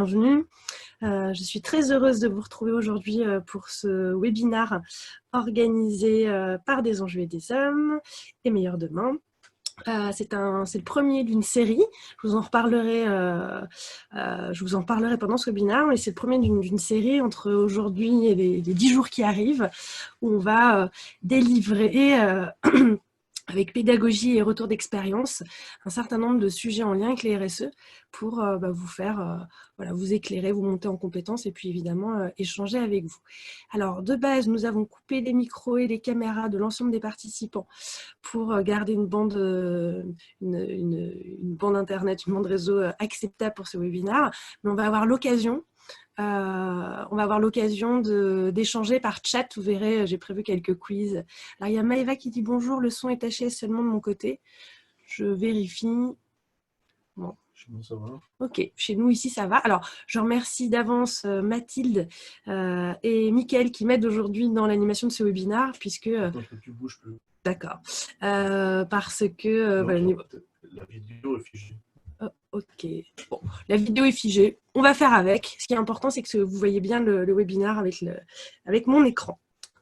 Bienvenue. Je suis très heureuse de vous retrouver aujourd'hui pour ce webinaire organisé par Des Enjeux et des Hommes et Meilleurs Demain. C'est le premier d'une série. Je vous en reparlerai pendant ce webinaire, mais c'est le premier d'une série entre aujourd'hui et les 10 jours qui arrivent, où on va délivrer avec pédagogie et retour d'expérience, un certain nombre de sujets en lien avec les RSE pour vous faire, vous éclairer, vous monter en compétences et puis évidemment échanger avec vous. Alors de base, nous avons coupé les micros et les caméras de l'ensemble des participants pour garder une bande internet, une bande réseau acceptable pour ce webinaire, mais on va avoir l'occasion d'échanger par chat. Vous verrez, j'ai prévu quelques quiz. Alors, il y a Maëva qui dit bonjour, le son est taché seulement de mon côté. Je vérifie. Bon. Chez nous, ça va. Ok, chez nous ici ça va. Alors, je remercie d'avance Mathilde et Mickaël qui m'aident aujourd'hui dans l'animation de ce webinaire, puisque... Attends, tu bouges plus. D'accord. Parce que... la vidéo est figée. Ok, bon, la vidéo est figée, on va faire avec. Ce qui est important, c'est que vous voyez bien le webinaire avec mon écran.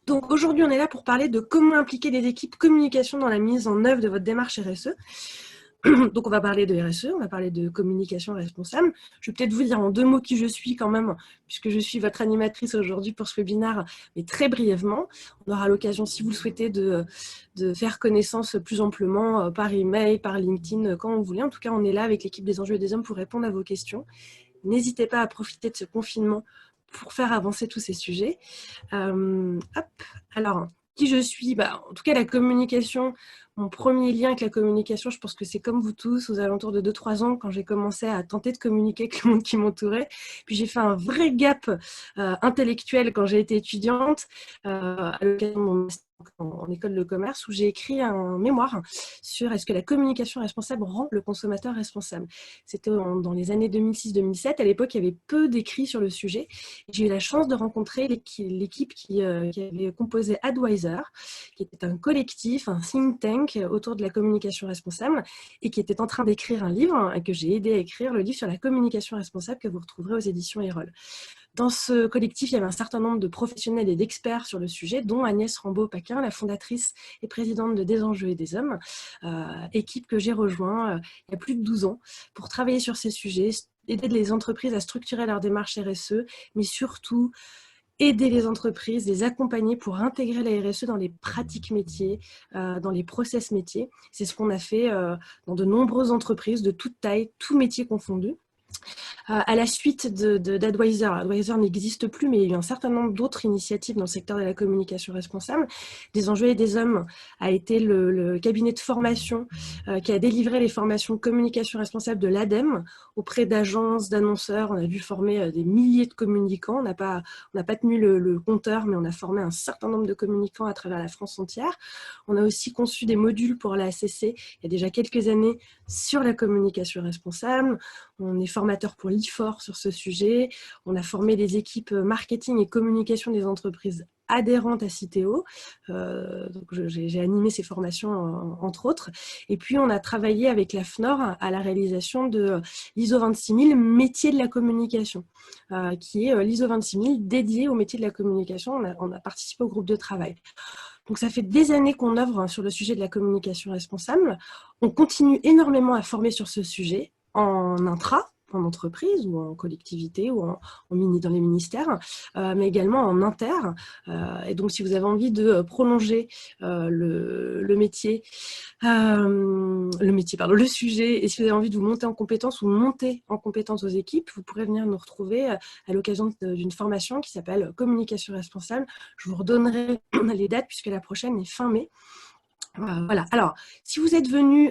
Donc aujourd'hui, on est là pour parler de comment impliquer les équipes communication dans la mise en œuvre de votre démarche RSE. Donc on va parler de RSE, on va parler de communication responsable. Je vais peut-être vous dire en 2 mots qui je suis quand même, puisque je suis votre animatrice aujourd'hui pour ce webinaire, mais très brièvement. On aura l'occasion, si vous le souhaitez, de faire connaissance plus amplement par email, par LinkedIn, quand vous voulez. En tout cas, on est là avec l'équipe des Enjeux et des Hommes pour répondre à vos questions. N'hésitez pas à profiter de ce confinement pour faire avancer tous ces sujets. Alors, qui je suis ? En tout cas, la communication, mon premier lien avec la communication, je pense que c'est comme vous tous, aux alentours de 2-3 ans, quand j'ai commencé à tenter de communiquer avec le monde qui m'entourait. Puis j'ai fait un vrai gap intellectuel quand j'ai été étudiante, à l'occasion de mon master en école de commerce, où j'ai écrit un mémoire sur est-ce que la communication responsable rend le consommateur responsable. C'était dans les années 2006-2007. À l'époque, il y avait peu d'écrits sur le sujet. J'ai eu la chance de rencontrer l'équipe qui avait composé Advisor, qui était un collectif, un think tank autour de la communication responsable et qui était en train d'écrire un livre et que j'ai aidé à écrire, le livre sur la communication responsable que vous retrouverez aux éditions Erol. Dans ce collectif, il y avait un certain nombre de professionnels et d'experts sur le sujet, dont Agnès Rambaud-Paquin, la fondatrice et présidente de Des Enjeux et des Hommes, équipe que j'ai rejoint il y a plus de 12 ans pour travailler sur ces sujets, aider les entreprises à structurer leur démarche RSE, mais surtout aider les entreprises, les accompagner pour intégrer la RSE dans les pratiques métiers, dans les process métiers. C'est ce qu'on a fait dans de nombreuses entreprises de toute taille, tous métiers confondus. À la suite d'Advisor, Advisor n'existe plus, mais il y a eu un certain nombre d'autres initiatives dans le secteur de la communication responsable. Des Enjeux et des Hommes a été le cabinet de formation qui a délivré les formations communication responsable de l'ADEME auprès d'agences, d'annonceurs. On a dû former des milliers de communicants. On n'a pas tenu le compteur, mais on a formé un certain nombre de communicants à travers la France entière. On a aussi conçu des modules pour la ACC il y a déjà quelques années sur la communication responsable. On est formateur pour l'IFOR sur ce sujet. On a formé des équipes marketing et communication des entreprises adhérentes à Citeo. Donc j'ai animé ces formations, entre autres. Et puis, on a travaillé avec la FNOR à la réalisation de l'ISO 26000 métier de la communication, qui est l'ISO 26000 dédié au métier de la communication. On a participé au groupe de travail. Donc, ça fait des années qu'on œuvre sur le sujet de la communication responsable. On continue énormément à former sur ce sujet en intra, en entreprise ou en collectivité ou dans les ministères, mais également en inter. Et donc, si vous avez envie de prolonger le sujet, et si vous avez envie de vous monter en compétences ou monter en compétences aux équipes, vous pourrez venir nous retrouver à l'occasion d'une formation qui s'appelle Communication responsable. Je vous redonnerai les dates puisque la prochaine est fin mai. Voilà. Alors, si vous êtes venus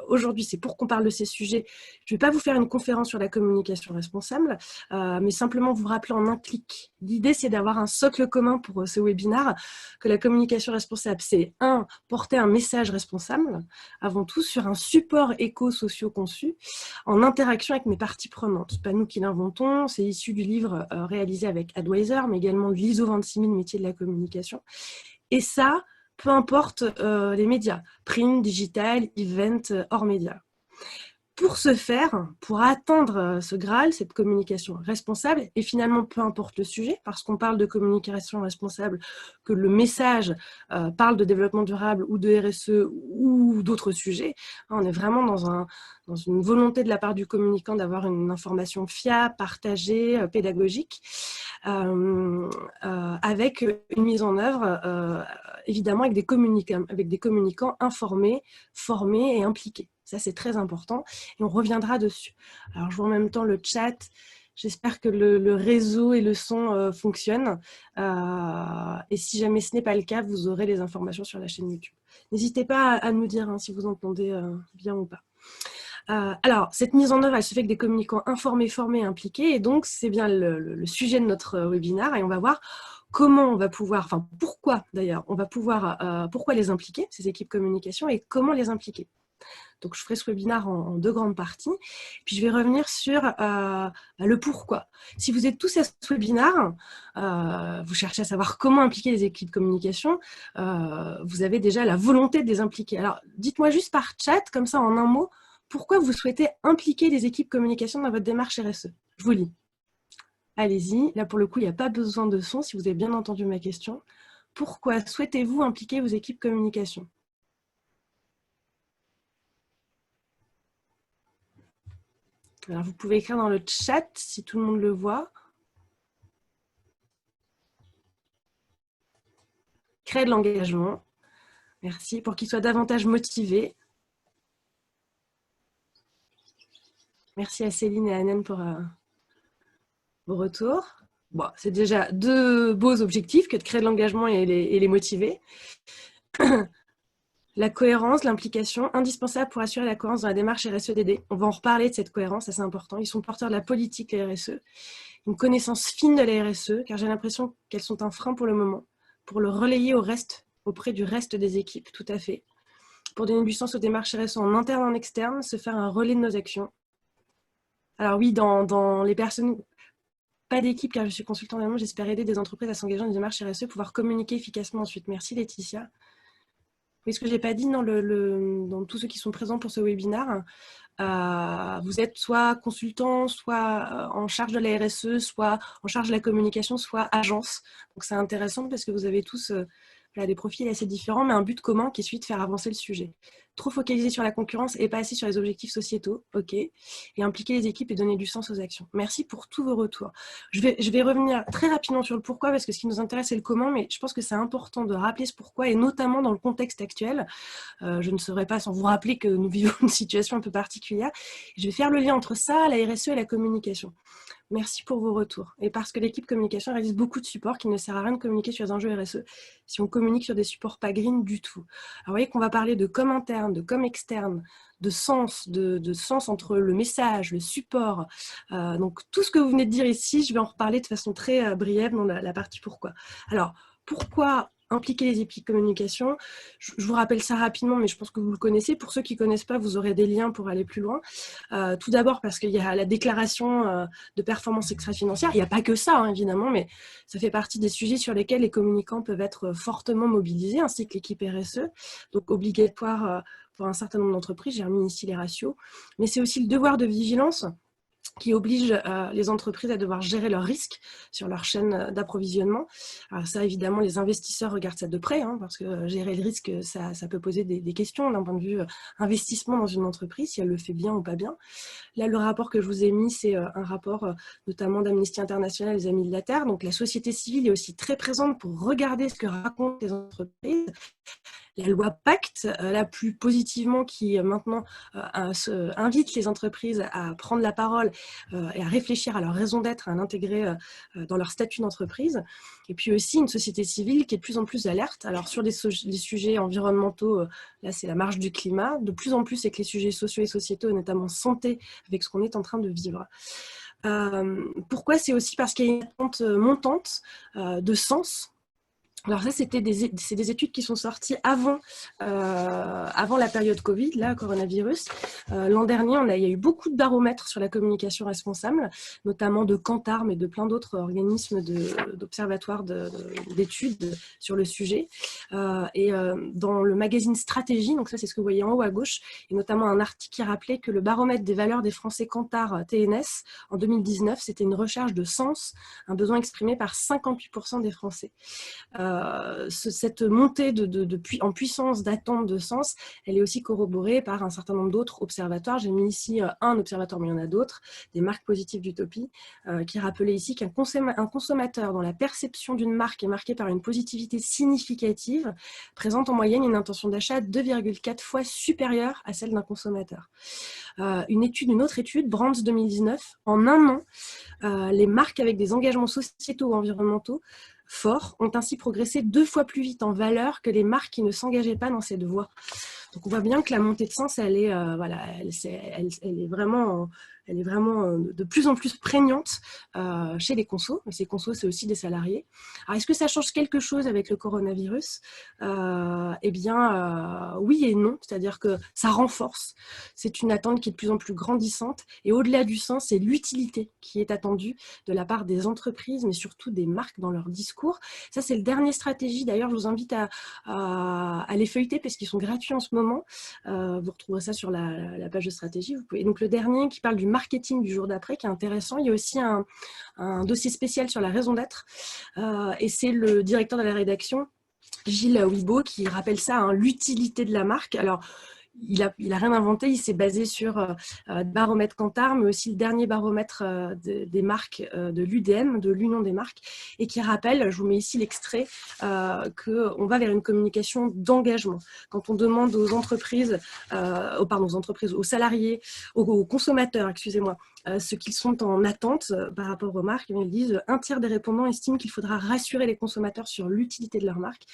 aujourd'hui, c'est pour qu'on parle de ces sujets. Je ne vais pas vous faire une conférence sur la communication responsable, mais simplement vous rappeler en un clic. L'idée, c'est d'avoir un socle commun pour ce webinaire, que la communication responsable, c'est porter un message responsable, avant tout sur un support éco-socio-conçu, en interaction avec mes parties prenantes. Ce n'est pas nous qui l'inventons, c'est issu du livre réalisé avec Advisor, mais également de l'ISO 26000 métier de la communication. Et ça, peu importe les médias, print, digital, event, hors médias. Pour ce faire, pour atteindre ce Graal, cette communication responsable, et finalement peu importe le sujet, parce qu'on parle de communication responsable, que le message parle de développement durable ou de RSE ou d'autres sujets, on est vraiment dans une volonté de la part du communicant d'avoir une information fiable, partagée, pédagogique, avec une mise en œuvre, évidemment avec des communicants informés, formés et impliqués. Ça, c'est très important et on reviendra dessus. Alors, je vois en même temps le chat. J'espère que le réseau et le son fonctionnent. Et si jamais ce n'est pas le cas, vous aurez les informations sur la chaîne YouTube. N'hésitez pas à nous dire si vous entendez bien ou pas. Alors, cette mise en œuvre, elle se fait avec des communicants informés, formés et impliqués. Et donc, c'est bien le sujet de notre webinaire. Et on va voir comment on va pouvoir, enfin, pourquoi d'ailleurs, on va pouvoir, pourquoi les impliquer, ces équipes communication, et comment les impliquer. Donc, je ferai ce webinaire en 2 grandes parties. Puis, je vais revenir sur le pourquoi. Si vous êtes tous à ce webinaire, vous cherchez à savoir comment impliquer les équipes communication, vous avez déjà la volonté de les impliquer. Alors, dites-moi juste par chat, comme ça, en un mot, pourquoi vous souhaitez impliquer les équipes communication dans votre démarche RSE. Je vous lis. Allez-y. Là, pour le coup, il n'y a pas besoin de son, si vous avez bien entendu ma question. Pourquoi souhaitez-vous impliquer vos équipes communication? Alors, vous pouvez écrire dans le chat si tout le monde le voit. Créer de l'engagement. Merci. Pour qu'ils soient davantage motivés. Merci à Céline et à Anne pour vos retours. Bon, c'est déjà 2 beaux objectifs que de créer de l'engagement et les motiver. La cohérence, l'implication, indispensable pour assurer la cohérence dans la démarche RSE-DD. On va en reparler de cette cohérence, c'est important. Ils sont porteurs de la politique, les RSE. Une connaissance fine de la RSE, car j'ai l'impression qu'elles sont un frein pour le moment, pour le relayer auprès du reste des équipes, tout à fait. Pour donner du sens aux démarches RSE en interne et en externe, se faire un relais de nos actions. Alors oui, dans les personnes, pas d'équipe, car je suis consultant également, j'espère aider des entreprises à s'engager dans une démarche RSE, pouvoir communiquer efficacement ensuite. Merci Laetitia. Oui, ce que je n'ai pas dit dans tous ceux qui sont présents pour ce webinaire, vous êtes soit consultant, soit en charge de la RSE, soit en charge de la communication, soit agence. Donc c'est intéressant parce que vous avez tous des profils assez différents, mais un but commun qui est celui de faire avancer le sujet. Trop focalisé sur la concurrence et pas assez sur les objectifs sociétaux, ok. Et impliquer les équipes et donner du sens aux actions. Merci pour tous vos retours. Je vais revenir très rapidement sur le pourquoi, parce que ce qui nous intéresse, c'est le comment, mais je pense que c'est important de rappeler ce pourquoi, et notamment dans le contexte actuel. Je ne saurais pas sans vous rappeler que nous vivons une situation un peu particulière. Je vais faire le lien entre ça, la RSE et la communication. Merci pour vos retours. Et parce que l'équipe communication réalise beaucoup de supports, qu'il ne sert à rien de communiquer sur les enjeux RSE si on communique sur des supports pas green du tout. Alors, vous voyez qu'on va parler de com interne, de com externe, de sens entre le message, le support. Donc, tout ce que vous venez de dire ici, je vais en reparler de façon très briève dans la partie pourquoi. Alors, pourquoi impliquer les équipes communication? Je vous rappelle ça rapidement, mais je pense que vous le connaissez. Pour ceux qui ne connaissent pas, vous aurez des liens pour aller plus loin. Tout d'abord parce qu'il y a la déclaration de performance extra-financière. Il n'y a pas que ça, hein, évidemment, mais ça fait partie des sujets sur lesquels les communicants peuvent être fortement mobilisés, ainsi que l'équipe RSE, donc obligatoire pour un certain nombre d'entreprises. J'ai remis ici les ratios. Mais c'est aussi le devoir de vigilance qui oblige les entreprises à devoir gérer leurs risques sur leur chaîne d'approvisionnement. Alors ça, évidemment, les investisseurs regardent ça de près, hein, parce que gérer le risque, ça peut poser des questions d'un point de vue investissement dans une entreprise, si elle le fait bien ou pas bien. Là, le rapport que je vous ai mis, c'est un rapport notamment d'Amnesty International, les Amis de la Terre. Donc la société civile est aussi très présente pour regarder ce que racontent les entreprises. La loi Pacte, la plus positivement, qui maintenant invite les entreprises à prendre la parole et à réfléchir à leur raison d'être, à l'intégrer dans leur statut d'entreprise. Et puis aussi une société civile qui est de plus en plus alerte. Alors sur des sujets environnementaux, là c'est la marche du climat, de plus en plus avec les sujets sociaux et sociétaux, notamment santé, avec ce qu'on est en train de vivre. Pourquoi? C'est aussi parce qu'il y a une attente montante de sens Alors ça, c'est des études qui sont sorties avant la période Covid, là, coronavirus. L'an dernier, il y a eu beaucoup de baromètres sur la communication responsable, notamment de Kantar, mais de plein d'autres organismes d'observatoires d'études sur le sujet. Dans le magazine Stratégie, donc ça c'est ce que vous voyez en haut à gauche, et notamment un article qui rappelait que le baromètre des valeurs des Français Kantar TNS en 2019, c'était une recherche de sens, un besoin exprimé par 58% des Français. Cette montée en puissance d'attente de sens, elle est aussi corroborée par un certain nombre d'autres observatoires. J'ai mis ici un observatoire, mais il y en a d'autres, des marques positives d'utopie, qui rappelaient ici qu'un consommateur dont la perception d'une marque est marquée par une positivité significative présente en moyenne une intention d'achat 2,4 fois supérieure à celle d'un consommateur. Une autre étude, Brands 2019, en un an, les marques avec des engagements sociétaux ou environnementaux forts ont ainsi progressé 2 fois plus vite en valeur que les marques qui ne s'engageaient pas dans cette voie. Donc on voit bien que la montée de sens, elle est vraiment de plus en plus prégnante chez les consos. Mais ces consos, c'est aussi des salariés. Alors, est-ce que ça change quelque chose avec le coronavirus ? Eh bien, oui et non. C'est-à-dire que ça renforce. C'est une attente qui est de plus en plus grandissante. Et au-delà du sens, c'est l'utilité qui est attendue de la part des entreprises, mais surtout des marques dans leur discours. Ça, c'est le dernier stratégie. D'ailleurs, je vous invite à les feuilleter parce qu'ils sont gratuits en ce moment. Vous retrouverez ça sur la page de stratégie. Et donc le dernier qui parle du marketing du jour d'après, qui est intéressant. Il y a aussi un dossier spécial sur la raison d'être. Et c'est le directeur de la rédaction, Gilles Wibo, qui rappelle ça, hein, l'utilité de la marque. Alors, il a rien inventé, il s'est basé sur le baromètre Kantar, mais aussi le dernier baromètre des marques de l'UDM, de l'Union des marques, et qui rappelle, je vous mets ici l'extrait, qu'on va vers une communication d'engagement. Quand on demande aux entreprises, aux salariés, aux consommateurs, excusez-moi, ce qu'ils sont en attente par rapport aux marques, ils disent un tiers des répondants estiment qu'il faudra rassurer les consommateurs sur l'utilité de leur marque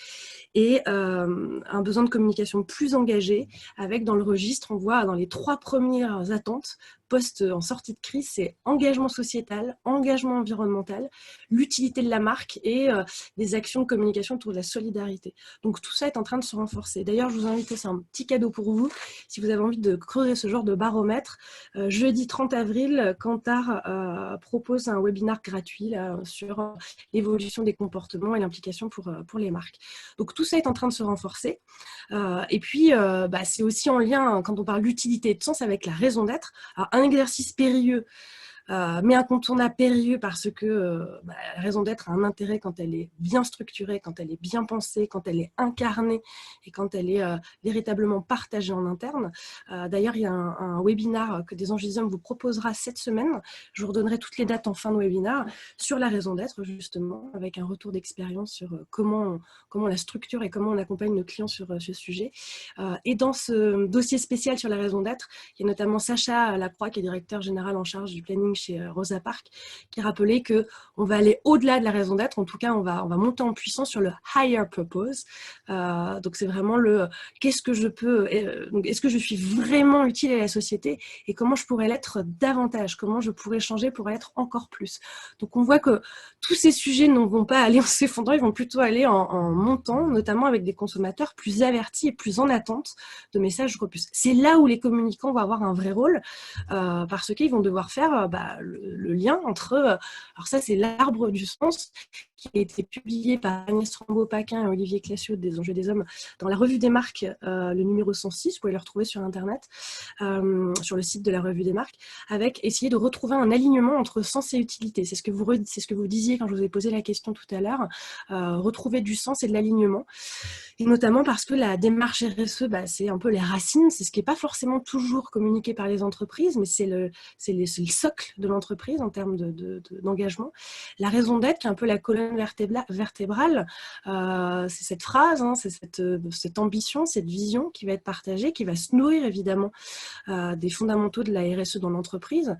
et un besoin de communication plus engagé, avec dans le registre, on voit dans les 3 premières attentes en sortie de crise, c'est engagement sociétal, engagement environnemental, l'utilité de la marque et des actions de communication autour de la solidarité. Donc tout ça est en train de se renforcer. D'ailleurs, je vous invite, c'est un petit cadeau pour vous, si vous avez envie de creuser ce genre de baromètre. Jeudi 30 avril, Kantar propose un webinaire gratuit là, sur l'évolution des comportements et l'implication pour les marques. Donc tout ça est en train de se renforcer. Et puis, c'est aussi en lien, quand on parle d'utilité et de sens, avec la raison d'être. Alors, un exercice périlleux, mais incontournable, périlleux, parce que la raison d'être a un intérêt quand elle est bien structurée, quand elle est bien pensée, quand elle est incarnée et quand elle est véritablement partagée en interne. D'ailleurs, il y a un webinaire que Des Anges des Hommes vous proposera cette semaine. Je vous redonnerai toutes les dates en fin de webinaire sur la raison d'être, justement, avec un retour d'expérience sur comment on la structure et comment on accompagne nos clients sur ce sujet. Et dans ce dossier spécial sur la raison d'être, il y a notamment Sacha Lacroix, qui est directeur général en charge du planning chez Rosa Parks, qui rappelait qu'on va aller au-delà de la raison d'être. En tout cas, on va monter en puissance sur le higher purpose. Donc, c'est vraiment qu'est-ce que je peux... donc, est-ce que je suis vraiment utile à la société et comment je pourrais l'être davantage, comment je pourrais changer pour l'être encore plus. Donc, on voit que tous ces sujets ne vont pas aller en s'effondrant, ils vont plutôt aller en montant, notamment avec des consommateurs plus avertis et plus en attente de messages robustes. C'est là où les communicants vont avoir un vrai rôle, parce qu'ils vont devoir faire le lien entre... alors ça, c'est l'arbre du sens qui a été publié par Agnès Rambaud-Paquin et Olivier Classiot des Enjeux des Hommes dans la revue des marques, le numéro 106, vous pouvez le retrouver sur Internet, sur le site de la revue des marques, avec essayer de retrouver un alignement entre sens et utilité. C'est ce que vous disiez quand je vous ai posé la question tout à l'heure, retrouver du sens et de l'alignement. Et notamment parce que la démarche RSE, c'est un peu les racines, c'est ce qui n'est pas forcément toujours communiqué par les entreprises, mais c'est le socle de l'entreprise en termes d'engagement. La raison d'être, qui est un peu la colonne vertébrale, c'est cette phrase, hein, c'est cette ambition, cette vision qui va être partagée, qui va se nourrir évidemment des fondamentaux de la RSE dans l'entreprise.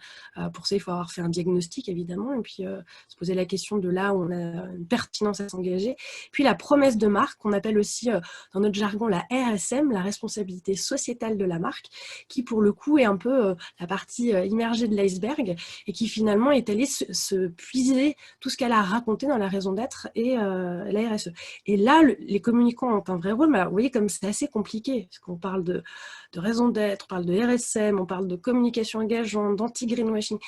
Pour ça, il faut avoir fait un diagnostic évidemment, et puis se poser la question de là où on a une pertinence à s'engager. Puis la promesse de marque, qu'on appelle aussi dans notre jargon la RSM, la responsabilité sociétale de la marque, qui pour le coup est un peu la partie immergée de l'iceberg, et qui finalement est allée se puiser tout ce qu'elle a raconté dans la raison d'être et la RSE. Et là, les communicants ont un vrai rôle, mais alors, vous voyez comme c'est assez compliqué, parce qu'on parle de raison d'être, on parle de RSM, on parle de communication engageante, d'anti-greenwashing.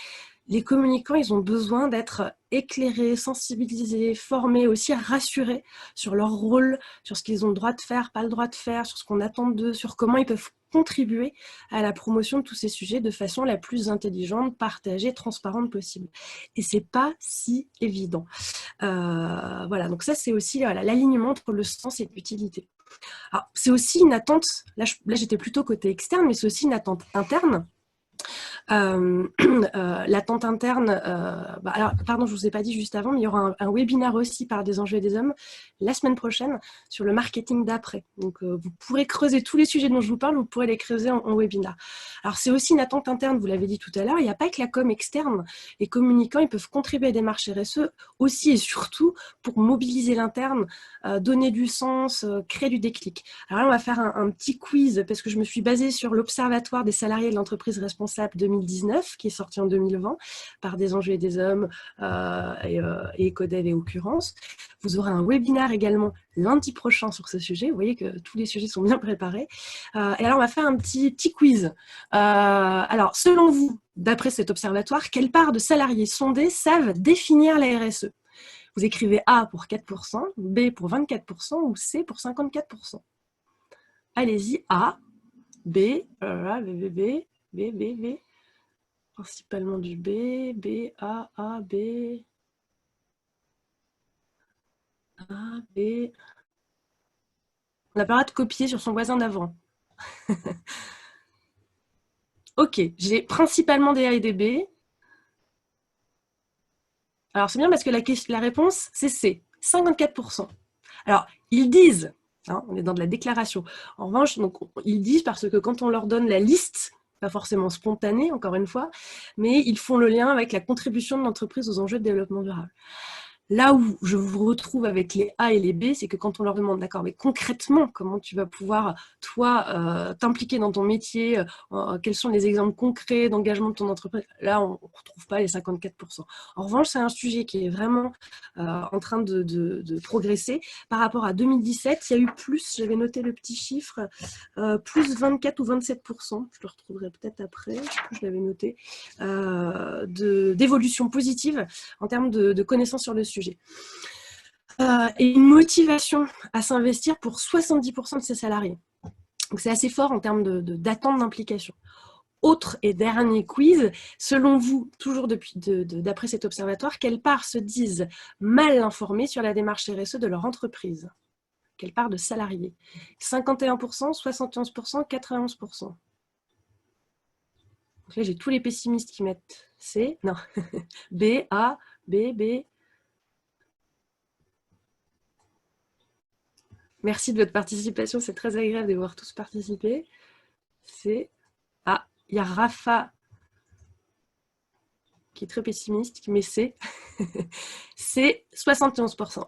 Les communicants, ils ont besoin d'être éclairés, sensibilisés, formés, aussi rassurés sur leur rôle, sur ce qu'ils ont le droit de faire, pas le droit de faire, sur ce qu'on attend d'eux, sur comment ils peuvent contribuer à la promotion de tous ces sujets de façon la plus intelligente, partagée, transparente possible. Et c'est pas si évident. Voilà, donc ça c'est aussi l'alignement entre le sens et l'utilité. C'est aussi une attente, là j'étais plutôt côté externe, mais c'est aussi une attente interne. L'attente interne, alors, pardon, je ne vous ai pas dit juste avant, mais il y aura un webinaire aussi par des enjeux et des hommes la semaine prochaine sur le marketing d'après. Donc, vous pourrez creuser tous les sujets dont je vous parle, vous pourrez les creuser en webinaire. Alors, c'est aussi une attente interne, vous l'avez dit tout à l'heure, il n'y a pas que la com externe. Les communicants, ils peuvent contribuer à des démarches RSE aussi et surtout pour mobiliser l'interne, donner du sens, créer du déclic. Alors là, on va faire un petit quiz parce que je me suis basée sur l'Observatoire des salariés de l'entreprise responsable 2019, qui est sorti en 2020 par des enjeux et des hommes et Ecodev et Occurrence. Vous aurez un webinaire également lundi prochain sur ce sujet. Vous voyez que tous les sujets sont bien préparés. Et alors, on va faire un petit quiz. Alors, selon vous, d'après cet observatoire, quelle part de salariés sondés savent définir la RSE? Vous écrivez A pour 4%, B pour 24% ou C pour 54%. Allez-y, A, B, B. Principalement du B, B, A, B. A, B. On n'a pas le droit de copier sur son voisin d'avant. Ok, j'ai principalement des A et des B. Alors, c'est bien parce que la réponse, c'est C, 54%. Alors, ils disent, on est dans de la déclaration. En revanche, donc, ils disent parce que quand on leur donne la liste, pas forcément spontanée, encore une fois, mais ils font le lien avec la contribution de l'entreprise aux enjeux de développement durable. Là où je vous retrouve avec les A et les B, c'est que quand on leur demande, d'accord, mais concrètement, comment tu vas pouvoir, toi, t'impliquer dans ton métier, quels sont les exemples concrets d'engagement de ton entreprise, là, on ne retrouve pas les 54%. En revanche, c'est un sujet qui est vraiment en train de progresser. Par rapport à 2017, il y a eu plus, j'avais noté le petit chiffre, plus 24 ou 27%, je le retrouverai peut-être après, je l'avais noté, d'évolution positive en termes de connaissances sur le sujet. Et une motivation à s'investir pour 70% de ses salariés. Donc c'est assez fort en termes d'attente d'implication. Autre et dernier quiz, selon vous, toujours d'après cet observatoire, quelle part se disent mal informés sur la démarche RSE de leur entreprise? Quelle part de salariés? 51%, 71%, 91%. Donc là, j'ai tous les pessimistes qui mettent C, non, B, A, B. Merci de votre participation, c'est très agréable de voir tous participer. Il y a Rafa qui est très pessimiste, qui met C. C'est 71%.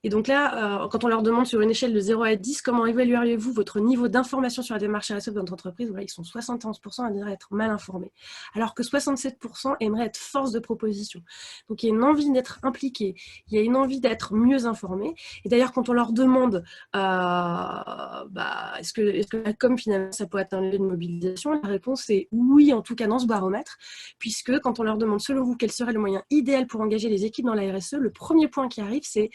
Et donc là, quand on leur demande sur une échelle de 0 à 10, comment évalueriez-vous votre niveau d'information sur la démarche RSE de votre entreprise? Voilà, ils sont 71% à dire être mal informés, alors que 67% aimeraient être force de proposition. Donc il y a une envie d'être impliqué, il y a une envie d'être mieux informé. Et d'ailleurs, quand on leur demande est-ce que la com, finalement, ça peut être un lieu de mobilisation, la réponse est oui, en tout cas dans ce baromètre, puisque quand on leur demande, selon vous, quel serait le moyen idéal pour engager les équipes dans la RSE, le premier point qui arrive, c'est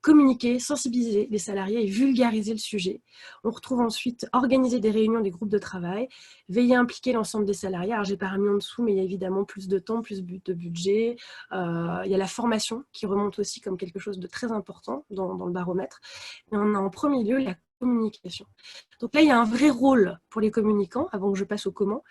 communiquer, sensibiliser les salariés et vulgariser le sujet. On retrouve ensuite organiser des réunions, des groupes de travail, veiller à impliquer l'ensemble des salariés. Alors, j'ai pas remis en dessous, mais il y a évidemment plus de temps, plus de budget. Il y a la formation qui remonte aussi comme quelque chose de très important dans le baromètre. Et on a en premier lieu la communication. Donc là, il y a un vrai rôle pour les communicants, avant que je passe au comment.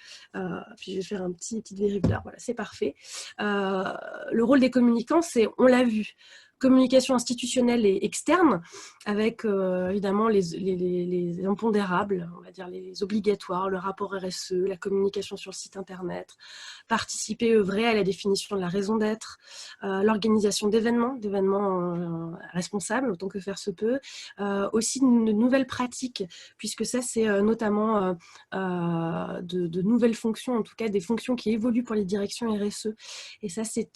Puis je vais faire un petit vérificateur. Voilà, c'est parfait. Le rôle des communicants, c'est, on l'a vu, Communication institutionnelle et externe, avec évidemment les impondérables, on va dire les obligatoires, le rapport RSE, la communication sur le site internet, participer, œuvrer à la définition de la raison d'être, l'organisation d'événements responsables autant que faire se peut, aussi de nouvelles pratiques, puisque ça c'est notamment de nouvelles fonctions, en tout cas des fonctions qui évoluent pour les directions RSE, et ça c'est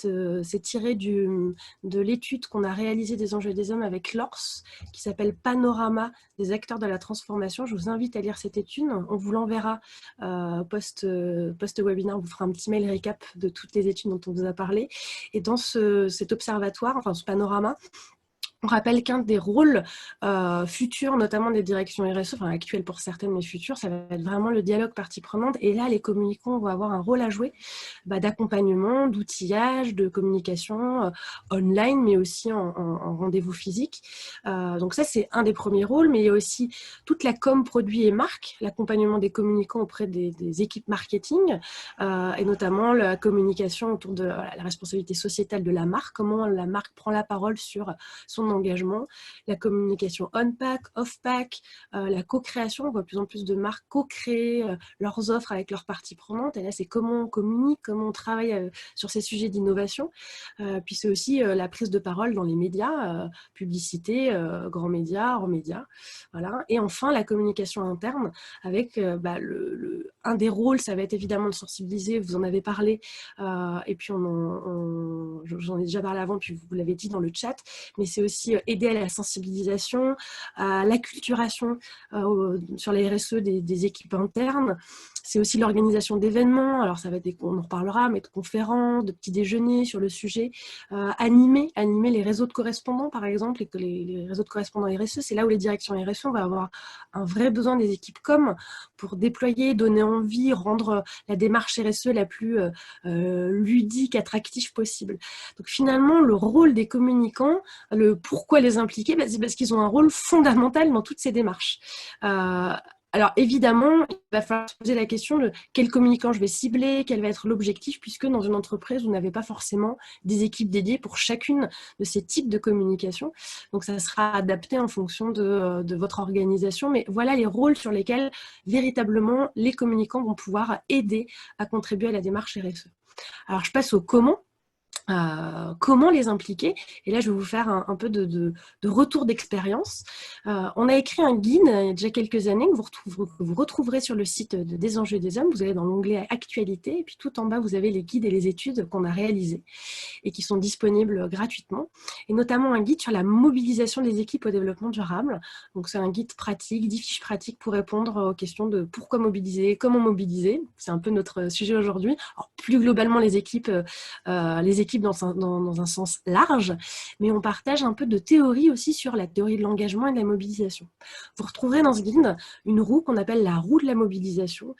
tiré de l'étude qu'on a réalisée des enjeux des hommes avec l'ORS, qui s'appelle Panorama des acteurs de la transformation. Je vous invite à lire cette étude, on vous l'enverra post-webinaire, on vous fera un petit mail récap de toutes les études dont on vous a parlé. Et dans cet observatoire, enfin ce panorama, on rappelle qu'un des rôles futurs, notamment des directions RSE, enfin actuelles pour certaines, mais futures, ça va être vraiment le dialogue partie prenante. Et là, les communicants vont avoir un rôle à jouer d'accompagnement, d'outillage, de communication online, mais aussi en rendez-vous physique. Donc ça, c'est un des premiers rôles, mais il y a aussi toute la com produit et marque, l'accompagnement des communicants auprès des équipes marketing, et notamment la communication autour de la responsabilité sociétale de la marque, comment la marque prend la parole sur son engagement, la communication on-pack, off-pack, la co-création. On voit de plus en plus de marques co-créer leurs offres avec leurs parties prenantes. Et là, c'est comment on communique, comment on travaille sur ces sujets d'innovation. Puis c'est aussi la prise de parole dans les médias, publicité, grands médias, hors médias. Voilà. Et enfin, la communication interne avec un des rôles, ça va être évidemment de sensibiliser, vous en avez parlé, et puis j'en ai déjà parlé avant, puis vous l'avez dit dans le chat, mais c'est aussi aider à la sensibilisation, à l'acculturation sur les RSE des équipes internes. C'est aussi l'organisation d'événements, alors ça va être on en reparlera, mais de conférences, de petits déjeuners sur le sujet, animer les réseaux de correspondants par exemple, et que les réseaux de correspondants RSE, c'est là où les directions RSE, on va avoir un vrai besoin des équipes com pour déployer, donner envie, rendre la démarche RSE la plus ludique, attractive possible. Donc finalement, le rôle des communicants, pourquoi les impliquer, c'est parce qu'ils ont un rôle fondamental dans toutes ces démarches. Alors évidemment, il va falloir se poser la question de quel communicant je vais cibler, quel va être l'objectif, puisque dans une entreprise, vous n'avez pas forcément des équipes dédiées pour chacune de ces types de communication. Donc ça sera adapté en fonction de votre organisation. Mais voilà les rôles sur lesquels véritablement les communicants vont pouvoir aider à contribuer à la démarche RSE. Alors je passe au comment. Comment les impliquer. Et là, je vais vous faire un peu de retour d'expérience. On a écrit un guide il y a déjà quelques années que vous retrouverez sur le site des enjeux des hommes. Vous allez dans l'onglet Actualité, et puis tout en bas, vous avez les guides et les études qu'on a réalisées et qui sont disponibles gratuitement. Et notamment un guide sur la mobilisation des équipes au développement durable. Donc, c'est un guide pratique, 10 fiches pratiques pour répondre aux questions de pourquoi mobiliser, comment mobiliser. C'est un peu notre sujet aujourd'hui. Alors, plus globalement, les équipes dans un sens large, mais on partage un peu de théorie aussi sur la théorie de l'engagement et de la mobilisation. Vous retrouverez dans ce guide une roue qu'on appelle la roue de la mobilisation,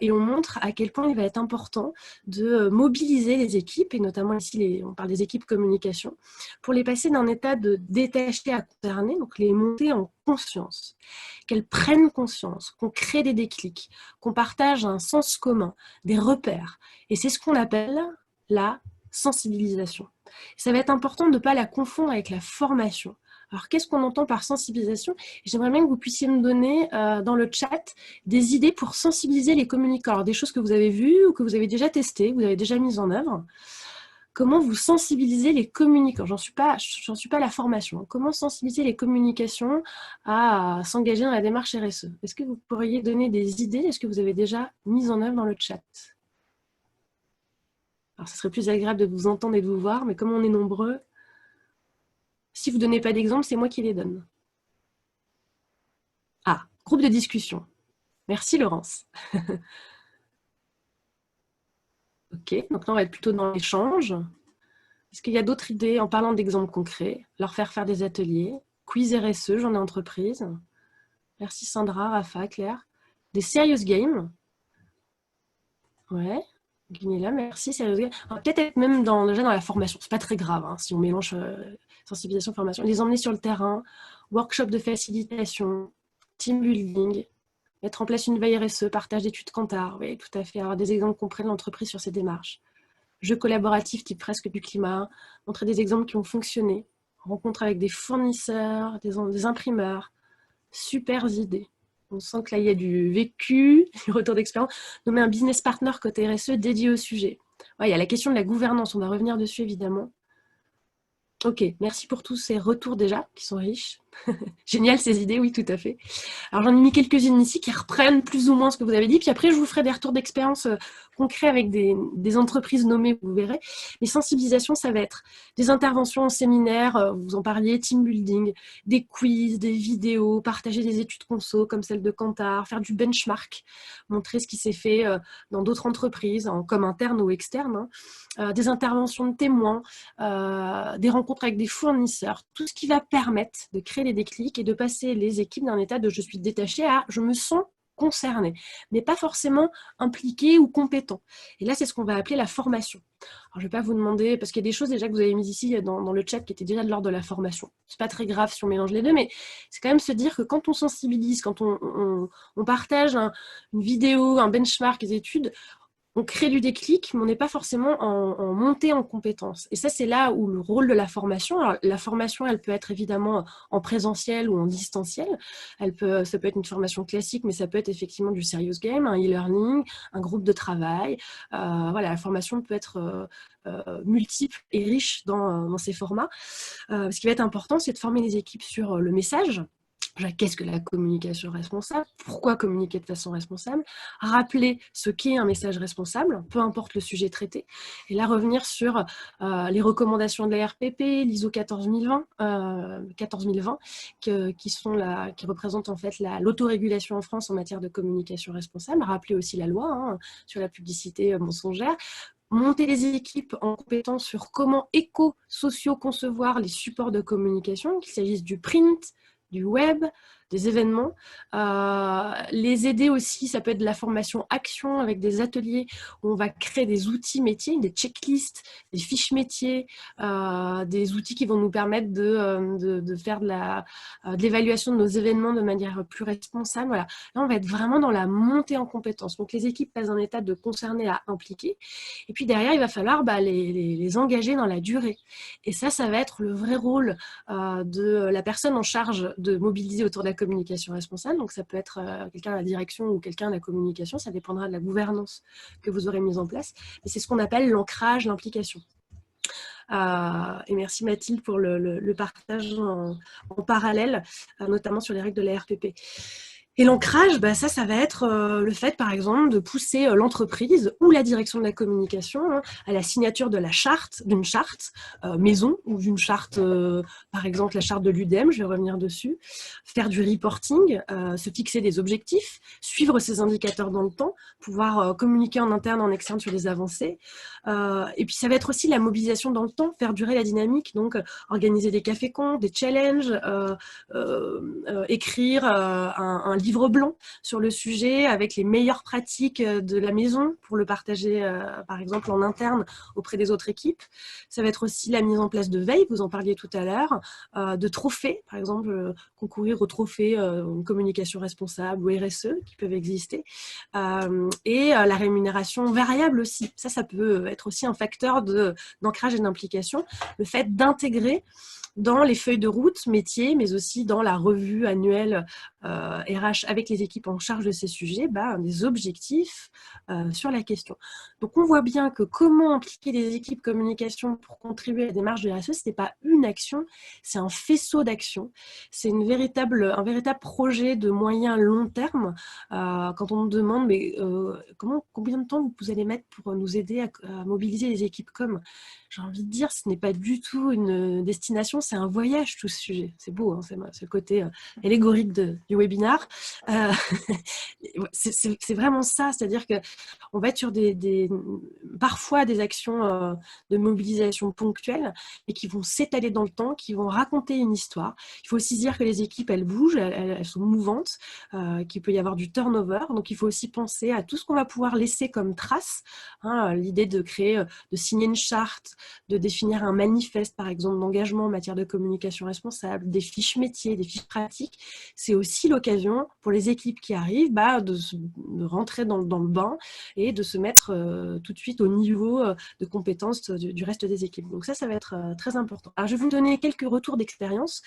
et on montre à quel point il va être important de mobiliser les équipes, et notamment ici, on parle des équipes communication, pour les passer d'un état de détaché à concerné, donc les monter en conscience, qu'elles prennent conscience, qu'on crée des déclics, qu'on partage un sens commun, des repères. Et c'est ce qu'on appelle la sensibilisation. Ça va être important de ne pas la confondre avec la formation. Alors, qu'est-ce qu'on entend par sensibilisation? J'aimerais bien que vous puissiez me donner dans le chat des idées pour sensibiliser les communicants. Alors, des choses que vous avez vues ou que vous avez déjà testées, que vous avez déjà mises en œuvre. Comment vous sensibilisez les communicants? J'en suis pas à la formation. Comment sensibiliser les communications à s'engager dans la démarche RSE? Est-ce que vous pourriez donner des idées? Est-ce que vous avez déjà mis en œuvre dans le chat? Alors, ce serait plus agréable de vous entendre et de vous voir, mais comme on est nombreux, si vous ne donnez pas d'exemple, c'est moi qui les donne. Ah, groupe de discussion. Merci Laurence. Ok, donc là on va être plutôt dans l'échange. Est-ce qu'il y a d'autres idées en parlant d'exemples concrets? Leur faire des ateliers, quiz RSE, j'en ai entreprise. Merci Sandra, Rafa, Claire. Des serious games. Ouais. Gunilla, merci, sérieusement. Peut-être même déjà dans la formation, c'est pas très grave hein, si on mélange sensibilisation, formation. Les emmener sur le terrain, workshop de facilitation, team building, mettre en place une veille RSE, partage d'études Kantar, oui, tout à fait, avoir des exemples concrets de l'entreprise sur ces démarches. Jeux collaboratifs type fresque du climat, montrer des exemples qui ont fonctionné. rencontre avec des fournisseurs, des imprimeurs. Super idée. On sent que là, il y a du vécu, du retour d'expérience. Nommer un business partner côté RSE dédié au sujet. Ouais, il y a la question de la gouvernance, on va revenir dessus évidemment. Ok, merci pour tous ces retours déjà, qui sont riches. Génial ces idées, oui, tout à fait. Alors j'en ai mis quelques-unes ici qui reprennent plus ou moins ce que vous avez dit, puis après je vous ferai des retours d'expérience concrets avec des entreprises nommées, vous verrez. Les sensibilisations, ça va être des interventions en séminaire, vous en parliez, team building, des quiz, des vidéos, partager des études conso comme celle de Kantar, faire du benchmark, montrer ce qui s'est fait dans d'autres entreprises, comme internes ou externes, hein. Des interventions de témoins, des rencontres avec des fournisseurs, tout ce qui va permettre de créer les déclics et de passer les équipes d'un état de je suis détaché à je me sens concerné, mais pas forcément impliqué ou compétent. Et là, c'est ce qu'on va appeler la formation. Alors, je ne vais pas vous demander, parce qu'il y a des choses déjà que vous avez mises ici dans le chat qui étaient déjà de l'ordre de la formation. C'est pas très grave si on mélange les deux, mais c'est quand même se dire que quand on sensibilise, quand on partage une vidéo, un benchmark, des études, on crée du déclic, mais on n'est pas forcément en montée en compétences. Et ça, c'est là où le rôle de la formation, alors la formation, elle peut être évidemment en présentiel ou en distanciel. Ça peut être une formation classique, mais ça peut être effectivement du serious game, un e-learning, un groupe de travail. Voilà, la formation peut être multiple et riche dans ces formats. Ce qui va être important, c'est de former les équipes sur le message. Qu'est-ce que la communication responsable? Pourquoi communiquer de façon responsable? Rappeler ce qu'est un message responsable, peu importe le sujet traité. Et là, revenir sur les recommandations de la RPP, l'ISO 14020, qui représentent en fait l'autorégulation en France en matière de communication responsable. Rappeler aussi la loi sur la publicité mensongère. Monter les équipes en compétence sur comment éco-sociaux concevoir les supports de communication, qu'il s'agisse du print, du web, des événements. Les aider aussi, ça peut être de la formation action avec des ateliers où on va créer des outils métiers, des checklists, des fiches métiers, des outils qui vont nous permettre de faire de l'évaluation de nos événements de manière plus responsable. Voilà. Là, on va être vraiment dans la montée en compétences. Donc, les équipes passent d'un état de concerné à impliqué. Et puis derrière, il va falloir les engager dans la durée. Et ça va être le vrai rôle de la personne en charge de mobiliser autour de la communication responsable. Donc ça peut être quelqu'un à la direction ou quelqu'un à la communication, ça dépendra de la gouvernance que vous aurez mise en place. Mais c'est ce qu'on appelle l'ancrage, l'implication. Et merci Mathilde pour le partage en parallèle, notamment sur les règles de la RPP. Et l'ancrage, ça va être le fait, par exemple, de pousser l'entreprise ou la direction de la communication à la signature de d'une charte maison ou d'une charte, par exemple, la charte de l'UDEM, je vais revenir dessus, faire du reporting, se fixer des objectifs, suivre ces indicateurs dans le temps, pouvoir communiquer en interne, en externe sur les avancées. Et puis, ça va être aussi la mobilisation dans le temps, faire durer la dynamique, donc organiser des cafés-cons, des challenges, écrire un livre blanc sur le sujet avec les meilleures pratiques de la maison pour le partager, par exemple, en interne auprès des autres équipes. Ça va être aussi la mise en place de veille, vous en parliez tout à l'heure, de trophées, par exemple, concourir aux trophées communication responsable ou RSE qui peuvent exister, et la rémunération variable aussi. Ça peut être aussi un facteur d'ancrage et d'implication, le fait d'intégrer dans les feuilles de route métiers, mais aussi dans la revue annuelle RH avec les équipes en charge de ces sujets, des objectifs sur la question. Donc on voit bien que comment impliquer les équipes communication pour contribuer à la démarche de la RSE, ce n'est pas une action, c'est un faisceau d'actions. C'est un véritable projet de moyen long terme. Quand on me demande mais combien de temps vous allez mettre pour nous aider à mobiliser les équipes com, j'ai envie de dire, ce n'est pas du tout une destination, c'est un voyage, tout ce sujet. C'est beau, c'est le côté allégorique du webinar. C'est vraiment ça, c'est-à-dire qu'on va être sur parfois des actions de mobilisation ponctuelles et qui vont s'étaler dans le temps, qui vont raconter une histoire. Il faut aussi dire que les équipes, elles bougent, elles sont mouvantes, qu'il peut y avoir du turnover, donc il faut aussi penser à tout ce qu'on va pouvoir laisser comme trace. L'idée de signer une charte, de définir un manifeste, par exemple, d'engagement en matière de communication responsable, des fiches métiers, des fiches pratiques. C'est aussi l'occasion pour les équipes qui arrivent de rentrer dans le bain et de se mettre tout de suite au niveau de compétences du reste des équipes. Donc ça va être très important. Alors je vais vous donner quelques retours d'expérience,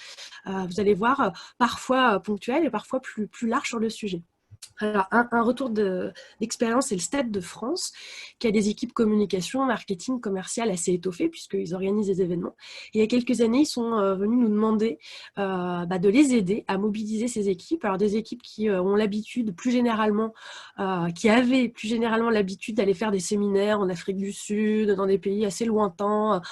vous allez voir, parfois ponctuels et parfois plus larges sur le sujet. Alors, un retour d'expérience, c'est le Stade de France, qui a des équipes communication, marketing, commercial assez étoffées, puisqu'ils organisent des événements. Et il y a quelques années, ils sont venus nous demander de les aider à mobiliser ces équipes. Alors, des équipes qui ont l'habitude, plus généralement, qui avaient plus généralement l'habitude d'aller faire des séminaires en Afrique du Sud, dans des pays assez lointains,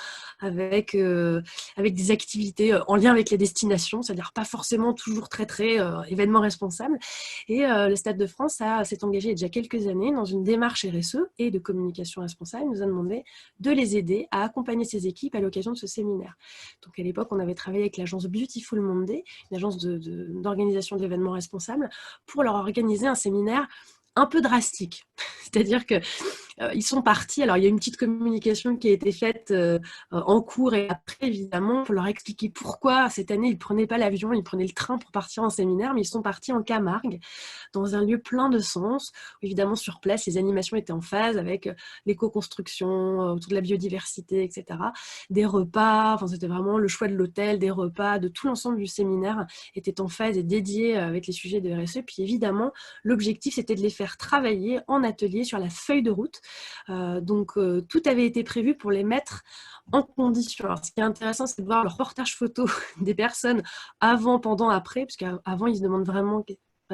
avec des activités en lien avec les destinations, c'est-à-dire pas forcément toujours très événements responsables. Et le Stade de France s'est engagé il y a déjà quelques années dans une démarche RSE et de communication responsable. Il nous a demandé de les aider à accompagner ces équipes à l'occasion de ce séminaire. Donc à l'époque, on avait travaillé avec l'agence Beautiful Monday, une agence d'organisation d'événements responsables, pour leur organiser un séminaire un peu drastique. C'est-à-dire que ils sont partis, alors il y a une petite communication qui a été faite en cours et après évidemment pour leur expliquer pourquoi cette année ils ne prenaient pas l'avion, ils prenaient le train pour partir en séminaire, mais ils sont partis en Camargue dans un lieu plein de sens, où évidemment sur place les animations étaient en phase avec l'éco-construction, autour de la biodiversité, etc. Des repas, enfin c'était vraiment le choix de l'hôtel, des repas, de tout l'ensemble du séminaire était en phase et dédié avec les sujets de RSE, puis évidemment l'objectif c'était de les faire travailler en atelier sur la feuille de route. Donc tout avait été prévu pour les mettre en condition. Alors, ce qui est intéressant, c'est de voir le reportage photo des personnes avant, pendant, après, parce qu'avant, ils se demandent vraiment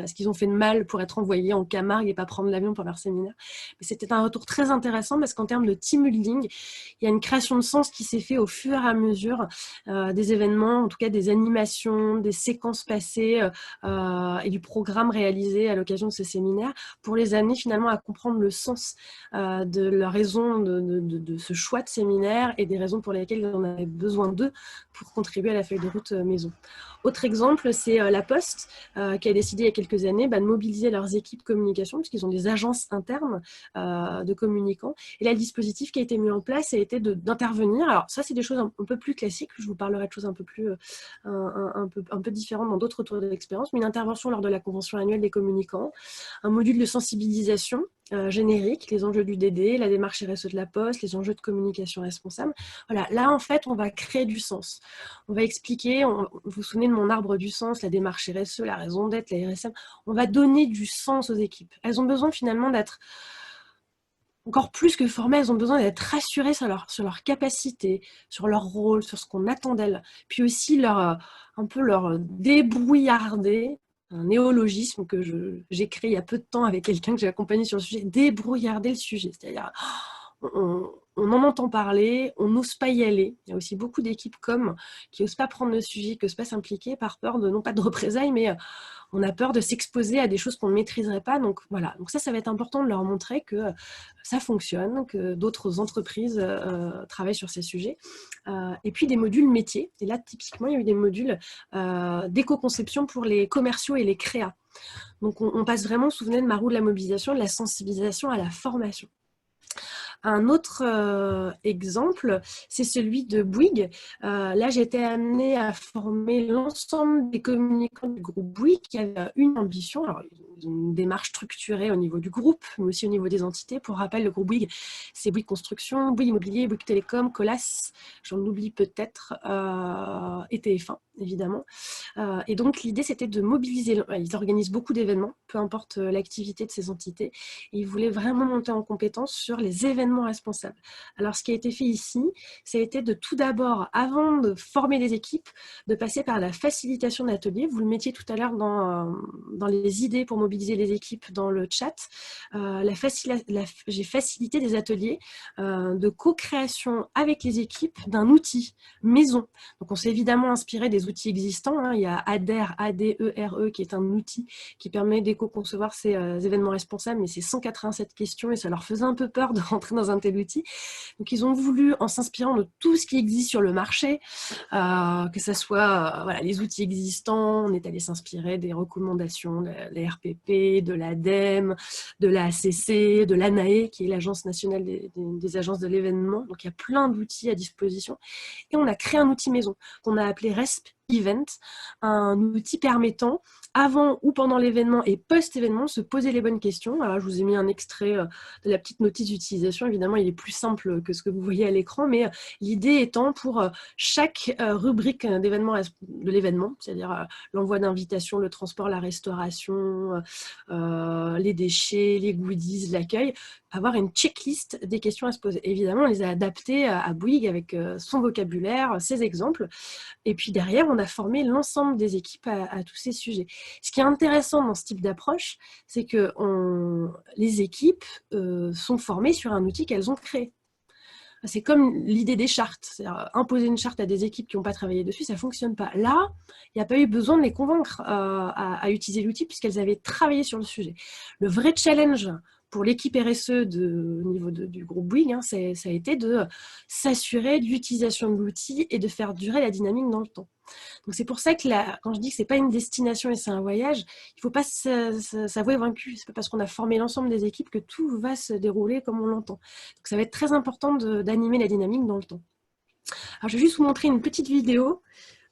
ce qu'ils ont fait de mal pour être envoyés en Camargue et pas prendre l'avion pour leur séminaire. Mais c'était un retour très intéressant parce qu'en termes de team building, il y a une création de sens qui s'est fait au fur et à mesure des événements, en tout cas des animations, des séquences passées et du programme réalisé à l'occasion de ce séminaire pour les amener finalement à comprendre le sens de la raison de ce choix de séminaire et des raisons pour lesquelles on avait besoin d'eux pour contribuer à la feuille de route maison. Autre exemple, c'est La Poste qui a décidé il y a quelques années de mobiliser leurs équipes communication puisqu'ils ont des agences internes de communicants. Et là, le dispositif qui a été mis en place a été d'intervenir. Alors ça, c'est des choses un peu plus classiques. Je vous parlerai de choses un peu plus un peu différentes dans d'autres retours d'expérience, mais une intervention lors de la convention annuelle des communicants, un module de sensibilisation générique, les enjeux du DD, la démarche RSE de la Poste, les enjeux de communication responsable. Voilà, là en fait on va créer du sens. On va expliquer, vous vous souvenez de mon arbre du sens, la démarche RSE, la raison d'être, la RSM, on va donner du sens aux équipes. Elles ont besoin finalement d'être encore plus que formées, elles ont besoin d'être rassurées sur leur capacité, sur leur rôle, sur ce qu'on attend d'elles. Puis aussi un peu leur débrouillarder, un néologisme que j'ai créé il y a peu de temps avec quelqu'un que j'ai accompagné sur le sujet, débrouillarder le sujet. C'est-à-dire, on en entend parler, on n'ose pas y aller. Il y a aussi beaucoup d'équipes qui n'osent pas prendre le sujet, qui n'osent pas s'impliquer par peur non pas de représailles, mais on a peur de s'exposer à des choses qu'on ne maîtriserait pas. Donc voilà, donc ça va être important de leur montrer que ça fonctionne, que d'autres entreprises travaillent sur ces sujets. Et puis des modules métiers. Et là, typiquement, il y a eu des modules d'éco-conception pour les commerciaux et les créas. Donc on passe vraiment, vous vous souvenez de ma roue de la mobilisation, de la sensibilisation à la formation. Un autre exemple, c'est celui de Bouygues. Là, j'ai été amenée à former l'ensemble des communicants du groupe Bouygues qui avaient une ambition. Alors, ils ont une démarche structurée au niveau du groupe, mais aussi au niveau des entités. Pour rappel, le groupe Bouygues, c'est Bouygues Construction, Bouygues Immobilier, Bouygues Télécom, Colas, j'en oublie peut-être, et TF1, évidemment. Et donc, l'idée, c'était de mobiliser. Ils organisent beaucoup d'événements, peu importe l'activité de ces entités. Et ils voulaient vraiment monter en compétence sur les événements responsables. Alors, ce qui a été fait ici, ça a été de tout d'abord, avant de former des équipes, de passer par la facilitation d'ateliers. Vous le mettiez tout à l'heure dans les idées pour mobiliser les équipes dans le chat. J'ai facilité des ateliers de co-création avec les équipes d'un outil maison. Donc, on s'est évidemment inspiré des outils existants. Hein. Il y a ADERE, ADERE, qui est un outil qui permet d'éco-concevoir ces événements responsables, mais c'est 187 questions et ça leur faisait un peu peur de rentrer dans un tel outil. Donc, ils ont voulu, en s'inspirant de tout ce qui existe sur le marché, que ce soit les outils existants, on est allé s'inspirer des recommandations de la RPP, de l'ADEME, de la ACC, de l'ANAE, qui est l'Agence nationale des agences de l'événement. Donc, il y a plein d'outils à disposition. Et on a créé un outil maison qu'on a appelé RESP Event, un outil permettant, avant ou pendant l'événement et post-événement, se poser les bonnes questions. Alors, je vous ai mis un extrait de la petite notice d'utilisation. Évidemment, il est plus simple que ce que vous voyez à l'écran, mais l'idée étant pour chaque rubrique de l'événement, c'est-à-dire l'envoi d'invitations, le transport, la restauration, les déchets, les goodies, l'accueil, avoir une checklist des questions à se poser. Évidemment, on les a adaptées à Bouygues avec son vocabulaire, ses exemples. Et puis derrière, on a formé l'ensemble des équipes à tous ces sujets. Ce qui est intéressant dans ce type d'approche, c'est que les équipes sont formées sur un outil qu'elles ont créé. C'est comme l'idée des chartes. C'est-à-dire, imposer une charte à des équipes qui n'ont pas travaillé dessus, ça ne fonctionne pas. Là, il n'y a pas eu besoin de les convaincre à utiliser l'outil puisqu'elles avaient travaillé sur le sujet. Le vrai challenge pour l'équipe RSE au niveau du groupe Bouygues, ça a été de s'assurer de l'utilisation de l'outil et de faire durer la dynamique dans le temps. Donc c'est pour ça que quand je dis que ce n'est pas une destination et c'est un voyage, il ne faut pas s'avouer vaincu. Ce n'est pas parce qu'on a formé l'ensemble des équipes que tout va se dérouler comme on l'entend. Donc ça va être très important d'animer la dynamique dans le temps. Alors je vais juste vous montrer une petite vidéo.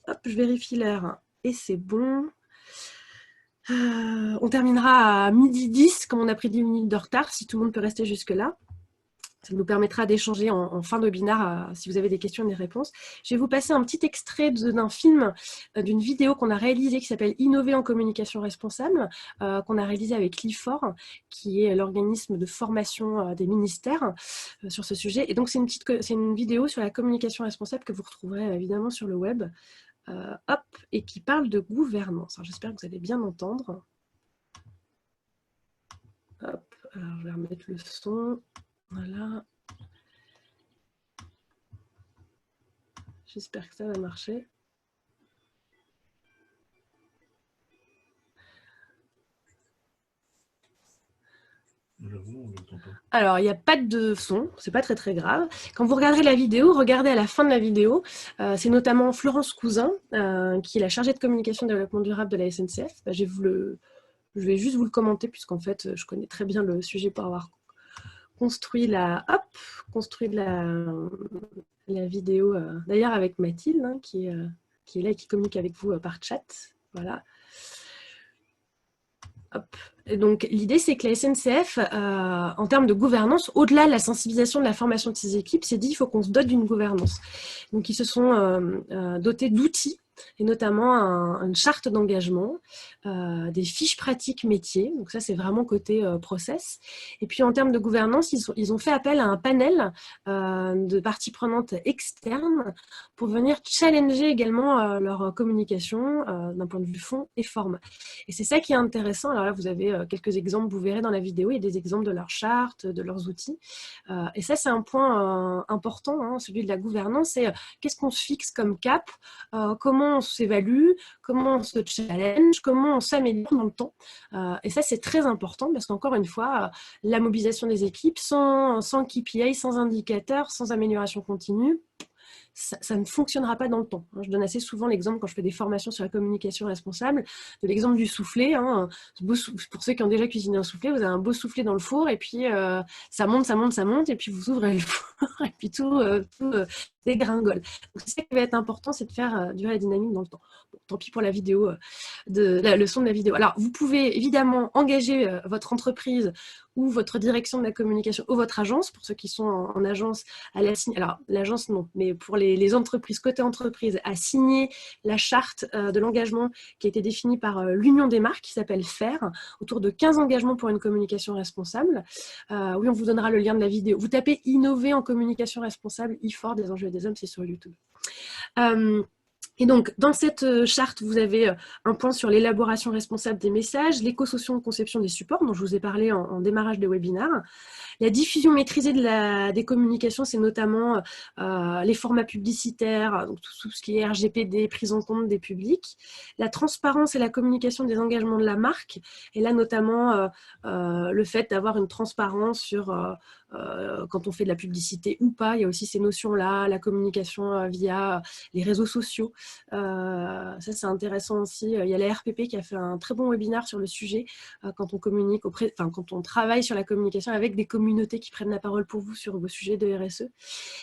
Hop, je vérifie l'heure et c'est bon. On terminera à 12h10, comme on a pris 10 minutes de retard, si tout le monde peut rester jusque-là. Ça nous permettra d'échanger en fin de webinaire si vous avez des questions et des réponses. Je vais vous passer un petit extrait d'un film, d'une vidéo qu'on a réalisée qui s'appelle « Innover en communication responsable », qu'on a réalisée avec l'IFOR, qui est l'organisme de formation des ministères sur ce sujet. Et donc, c'est une vidéo sur la communication responsable que vous retrouverez évidemment sur le web. Hop, et qui parle de gouvernance. J'espère que vous allez bien entendre. Hop, alors je vais remettre le son. Voilà. J'espère que ça va marcher. Alors, il n'y a pas de son, c'est pas très grave. Quand vous regarderez la vidéo, regardez à la fin de la vidéo. C'est notamment Florence Cousin, qui est la chargée de communication et développement durable de la SNCF. Je vais juste vous le commenter, puisqu'en fait, je connais très bien le sujet pour avoir construit la vidéo, d'ailleurs avec Mathilde, qui est là et qui communique avec vous par chat. Voilà. Hop. Et donc, l'idée, c'est que la SNCF, en termes de gouvernance, au-delà de la sensibilisation de la formation de ses équipes, s'est dit qu'il faut qu'on se dote d'une gouvernance. Donc, ils se sont dotés d'outils, et notamment une charte d'engagement, des fiches pratiques métiers. Donc ça, c'est vraiment côté process. Et puis, en termes de gouvernance, ils ont fait appel à un panel de parties prenantes externes pour venir challenger également leur communication d'un point de vue fond et forme. Et c'est ça qui est intéressant. Alors là, vous avez quelques exemples, vous verrez dans la vidéo, il y a des exemples de leur charte, de leurs outils. Et ça, c'est un point important, celui de la gouvernance, c'est qu'est-ce qu'on se fixe comme cap, comment on s'évalue, comment on se challenge, comment on s'améliore dans le temps. Et ça, c'est très important parce qu'encore une fois, la mobilisation des équipes, sans KPI, sans indicateurs, sans amélioration continue, ça ne fonctionnera pas dans le temps. Je donne assez souvent l'exemple, quand je fais des formations sur la communication responsable, de l'exemple du soufflé. Pour ceux qui ont déjà cuisiné un soufflé, vous avez un beau soufflé dans le four, et puis ça monte, et puis vous ouvrez le four, et puis tout dégringole. Donc c'est ça qui va être important, c'est de faire durer la dynamique dans le temps. Bon, tant pis pour la vidéo, la leçon de la vidéo. Alors, vous pouvez évidemment engager votre entreprise ou votre direction de la communication ou votre agence, pour ceux qui sont en agence, alors l'agence non, mais pour les entreprises, côté entreprise, à signer la charte de l'engagement qui a été définie par l'Union des marques, qui s'appelle FAIR, autour de 15 engagements pour une communication responsable. Oui, on vous donnera le lien de la vidéo. Vous tapez « Innover en communication responsable », IFOR, des enjeux des hommes, c'est sur YouTube. Et donc, dans cette charte, vous avez un point sur l'élaboration responsable des messages, l'éco-socio-conception des supports, dont je vous ai parlé en démarrage de webinaire. La diffusion maîtrisée des communications, c'est notamment les formats publicitaires, donc tout ce qui est RGPD, prise en compte des publics. La transparence et la communication des engagements de la marque, et là notamment le fait d'avoir une transparence sur quand on fait de la publicité ou pas. Il y a aussi ces notions-là, la communication via les réseaux sociaux. Ça, c'est intéressant aussi. Il y a la RPP qui a fait un très bon webinaire sur le sujet quand on communique quand on travaille sur la communication avec des communautés qui prennent la parole pour vous sur vos sujets de RSE.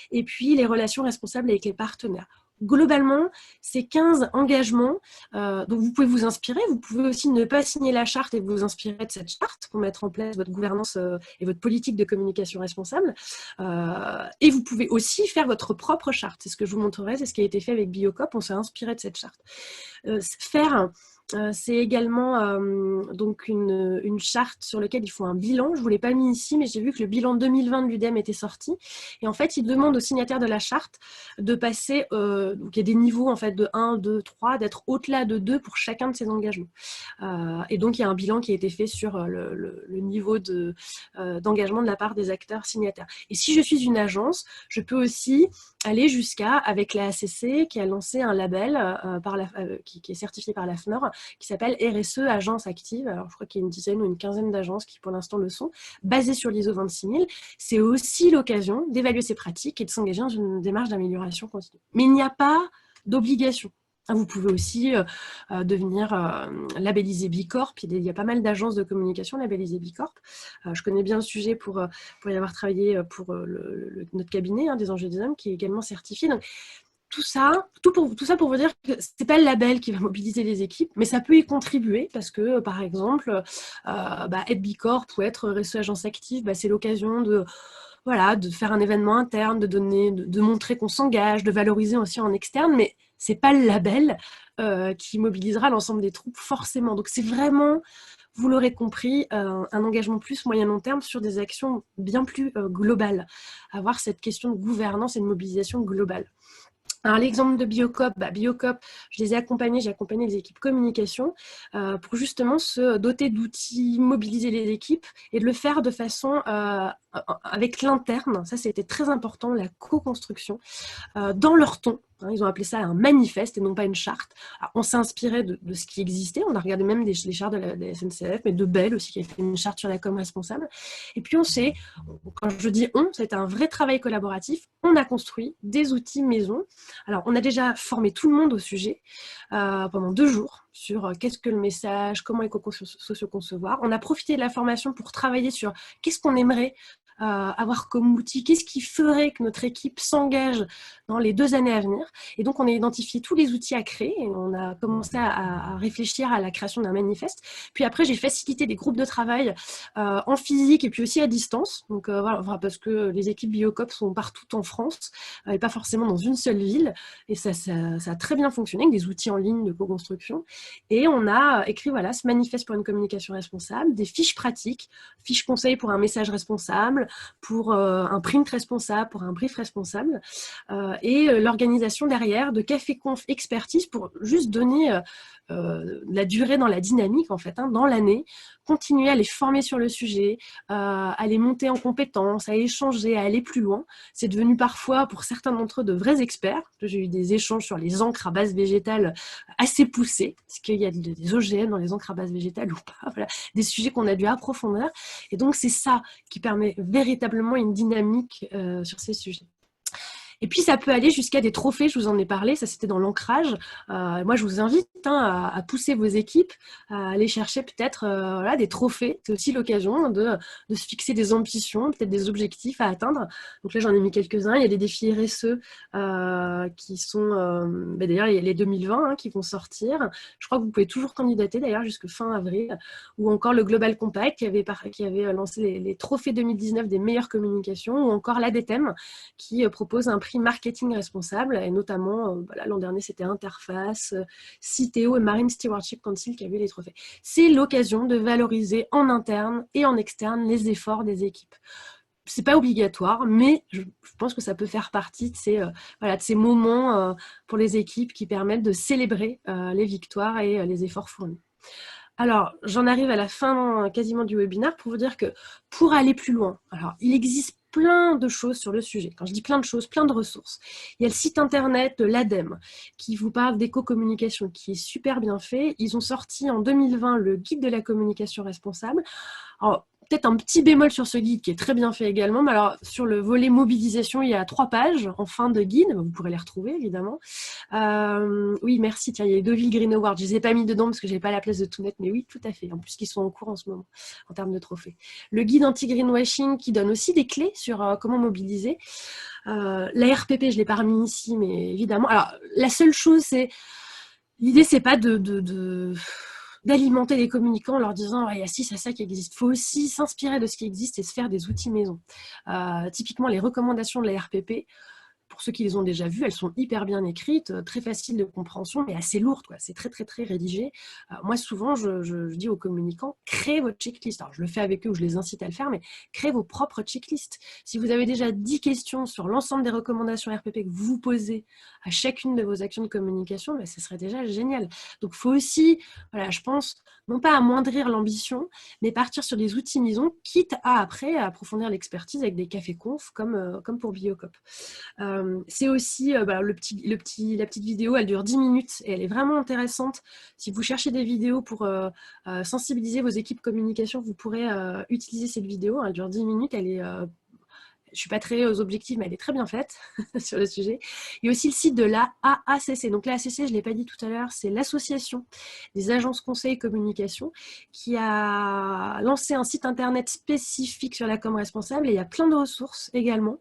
Et puis, les relations responsables avec les partenaires. globalement, c'est 15 engagements dont vous pouvez vous inspirer. Vous pouvez aussi ne pas signer la charte et vous inspirer de cette charte pour mettre en place votre gouvernance et votre politique de communication responsable. Et vous pouvez aussi faire votre propre charte. C'est ce que je vous montrerai, c'est ce qui a été fait avec Biocop. On s'est inspiré de cette charte. C'est également donc une charte sur laquelle il faut un bilan. Je ne vous l'ai pas mis ici, mais j'ai vu que le bilan 2020 de l'UDEM était sorti. Et en fait, il demande aux signataires de la charte de passer, donc il y a des niveaux en fait, de 1, 2, 3, d'être au-delà de 2 pour chacun de ces engagements. Et donc, il y a un bilan qui a été fait sur le niveau d'engagement de la part des acteurs signataires. Et si je suis une agence, je peux aussi aller jusqu'à, avec la ACC, qui a lancé un label qui est certifié par la FNOR, qui s'appelle RSE Agence Active. Alors, je crois qu'il y a une dizaine ou une quinzaine d'agences qui, pour l'instant, le sont, basées sur l'ISO 26000. C'est aussi l'occasion d'évaluer ces pratiques et de s'engager dans une démarche d'amélioration continue. Mais il n'y a pas d'obligation. Vous pouvez aussi devenir labellisé B Corp. Il y a pas mal d'agences de communication labellisées B Corp. Je connais bien le sujet pour y avoir travaillé pour notre cabinet des Enjeux des Hommes, qui est également certifié. Donc, tout ça pour vous dire que c'est pas le label qui va mobiliser les équipes, mais ça peut y contribuer parce que, par exemple, être B Corp ou être RSE Agence Active, c'est l'occasion de faire un événement interne, de montrer qu'on s'engage, de valoriser aussi en externe, mais c'est pas le label qui mobilisera l'ensemble des troupes forcément. Donc c'est vraiment, vous l'aurez compris, un engagement plus moyen-long terme sur des actions bien plus globales. Avoir cette question de gouvernance et de mobilisation globale. Alors, l'exemple de Biocop, Biocop, j'ai accompagné les équipes communication pour justement se doter d'outils, mobiliser les équipes et de le faire de façon avec l'interne. Ça, c'était très important, la co-construction, dans leur ton. Ils ont appelé ça un manifeste et non pas une charte. Alors, on s'est inspiré de ce qui existait. On a regardé même les chartes de la SNCF, mais de Bell aussi, qui a fait une charte sur la com responsable. Et puis, quand je dis on, ça a été un vrai travail collaboratif. On a construit des outils maison. Alors, on a déjà formé tout le monde au sujet pendant 2 jours sur qu'est-ce que le message, comment éco-socio-concevoir. On a profité de la formation pour travailler sur qu'est-ce qu'on aimerait avoir comme outil, qu'est-ce qui ferait que notre équipe s'engage dans les 2 années à venir. Et donc, on a identifié tous les outils à créer et on a commencé à réfléchir à la création d'un manifeste. Puis après, j'ai facilité des groupes de travail en physique et puis aussi à distance. Donc, parce que les équipes Biocop sont partout en France et pas forcément dans une seule ville. Et ça a très bien fonctionné avec des outils en ligne de co-construction. Et on a écrit ce manifeste pour une communication responsable, des fiches pratiques, fiches conseils pour un message responsable, pour un print responsable, pour un brief responsable, et l'organisation derrière de Café Conf Expertise pour juste donner la durée dans la dynamique en fait, dans l'année, continuer à les former sur le sujet, à les monter en compétences, à échanger, à aller plus loin. C'est devenu parfois, pour certains d'entre eux, de vrais experts. J'ai eu des échanges sur les encres à base végétale assez poussés. Est-ce qu'il y a des OGM dans les encres à base végétale ou pas? Voilà, des sujets qu'on a dû approfondir. Et donc, c'est ça qui permet véritablement une dynamique sur ces sujets. Et puis, ça peut aller jusqu'à des trophées, je vous en ai parlé, ça c'était dans l'ancrage. Moi, je vous invite à pousser vos équipes, à aller chercher peut-être des trophées. C'est aussi l'occasion de se fixer des ambitions, peut-être des objectifs à atteindre. Donc là, j'en ai mis quelques-uns. Il y a des défis RSE qui sont... d'ailleurs, il y a les 2020 qui vont sortir. Je crois que vous pouvez toujours candidater, d'ailleurs, jusqu'à fin avril. Ou encore le Global Compact qui avait lancé les trophées 2019 des meilleures communications. Ou encore l'ADTEM qui propose un prix marketing responsable, et notamment, l'an dernier, c'était Interface, Citeo et Marine Stewardship Council qui avaient les trophées. C'est l'occasion de valoriser en interne et en externe les efforts des équipes. C'est pas obligatoire, mais je pense que ça peut faire partie de ces moments pour les équipes qui permettent de célébrer les victoires et les efforts fournis. Alors, j'en arrive à la fin quasiment du webinaire pour vous dire que pour aller plus loin, alors il existe plein de choses sur le sujet. Quand je dis plein de choses, plein de ressources. Il y a le site internet de l'ADEME qui vous parle d'éco-communication, qui est super bien fait. Ils ont sorti en 2020 le guide de la communication responsable. Alors, peut-être un petit bémol sur ce guide qui est très bien fait également. Mais alors, sur le volet mobilisation, il y a 3 pages en fin de guide. Vous pourrez les retrouver, évidemment. Oui, merci. Tiens, il y a les Deauville Green Awards. Je ne les ai pas mis dedans parce que je n'ai pas la place de tout mettre. Mais oui, tout à fait. En plus, qu'ils sont en cours en ce moment, en termes de trophées. Le guide anti-greenwashing qui donne aussi des clés sur comment mobiliser. La RPP, je ne l'ai pas remis ici, mais évidemment. Alors, la seule chose, c'est... L'idée, c'est pas d'alimenter les communicants en leur disant il y a ci, ça qui existe. Il faut aussi s'inspirer de ce qui existe et se faire des outils maison. Typiquement, les recommandations de la RPP, pour ceux qui les ont déjà vues, elles sont hyper bien écrites, très faciles de compréhension, mais assez lourdes. C'est très, très, très rédigé. Moi, souvent, je dis aux communicants, créez votre checklist. Alors, je le fais avec eux ou je les incite à le faire, mais créez vos propres checklists. Si vous avez déjà 10 questions sur l'ensemble des recommandations RPP que vous posez à chacune de vos actions de communication, ce serait déjà génial. Donc, il faut aussi, voilà, je pense, non pas amoindrir l'ambition, mais partir sur des outils maison, quitte à après approfondir l'expertise avec des cafés conf comme pour Biocop. C'est aussi la petite vidéo, elle dure 10 minutes et elle est vraiment intéressante. Si vous cherchez des vidéos pour sensibiliser vos équipes communication, vous pourrez utiliser cette vidéo. Elle dure 10 minutes, elle est... je ne suis pas très objective, mais elle est très bien faite sur le sujet. Il y a aussi le site de la AACC. Donc l'AACC, je ne l'ai pas dit tout à l'heure, c'est l'Association des agences conseil et communication qui a lancé un site internet spécifique sur la com responsable et il y a plein de ressources également,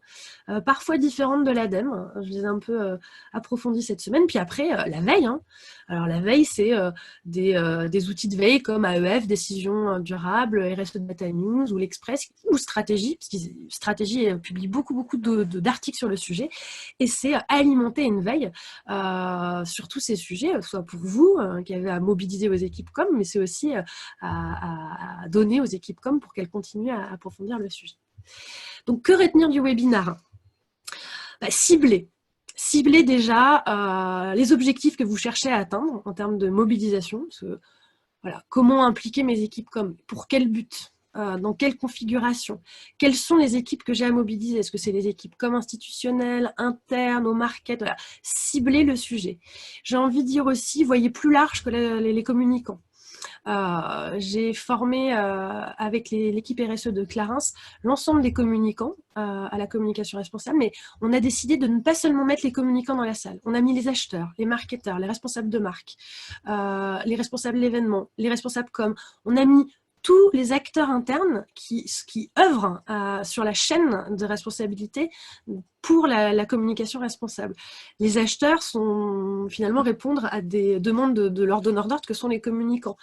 parfois différentes de l'ADEME. Je les ai un peu approfondies cette semaine. Puis après, la veille. Alors la veille, c'est des outils de veille comme AEF, Décision Durable, RSE Data News ou l'Express ou Stratégie, parce que Stratégie publie beaucoup d'articles sur le sujet, et c'est alimenter une veille sur tous ces sujets, soit pour vous qui avez à mobiliser vos équipes com, mais c'est aussi à donner aux équipes com pour qu'elles continuent à approfondir le sujet. Donc, que retenir du webinaire ? Cibler déjà les objectifs que vous cherchez à atteindre en termes de mobilisation. Voilà, comment impliquer mes équipes com ? Pour quel but ? Dans quelle configuration? Quelles sont les équipes que j'ai à mobiliser? Est-ce que c'est les équipes comme institutionnelles, internes, au market? Voilà. Ciblez le sujet. J'ai envie de dire aussi, voyez plus large que les communicants. J'ai formé avec l'équipe RSE de Clarins l'ensemble des communicants à la communication responsable, mais on a décidé de ne pas seulement mettre les communicants dans la salle. On a mis les acheteurs, les marketeurs, les responsables de marque, les responsables d'événements, les responsables com. On a mis tous les acteurs internes qui œuvrent sur la chaîne de responsabilité pour la communication responsable. Les acheteurs sont finalement répondre à des demandes de leurs donneurs d'ordre que sont les communicants.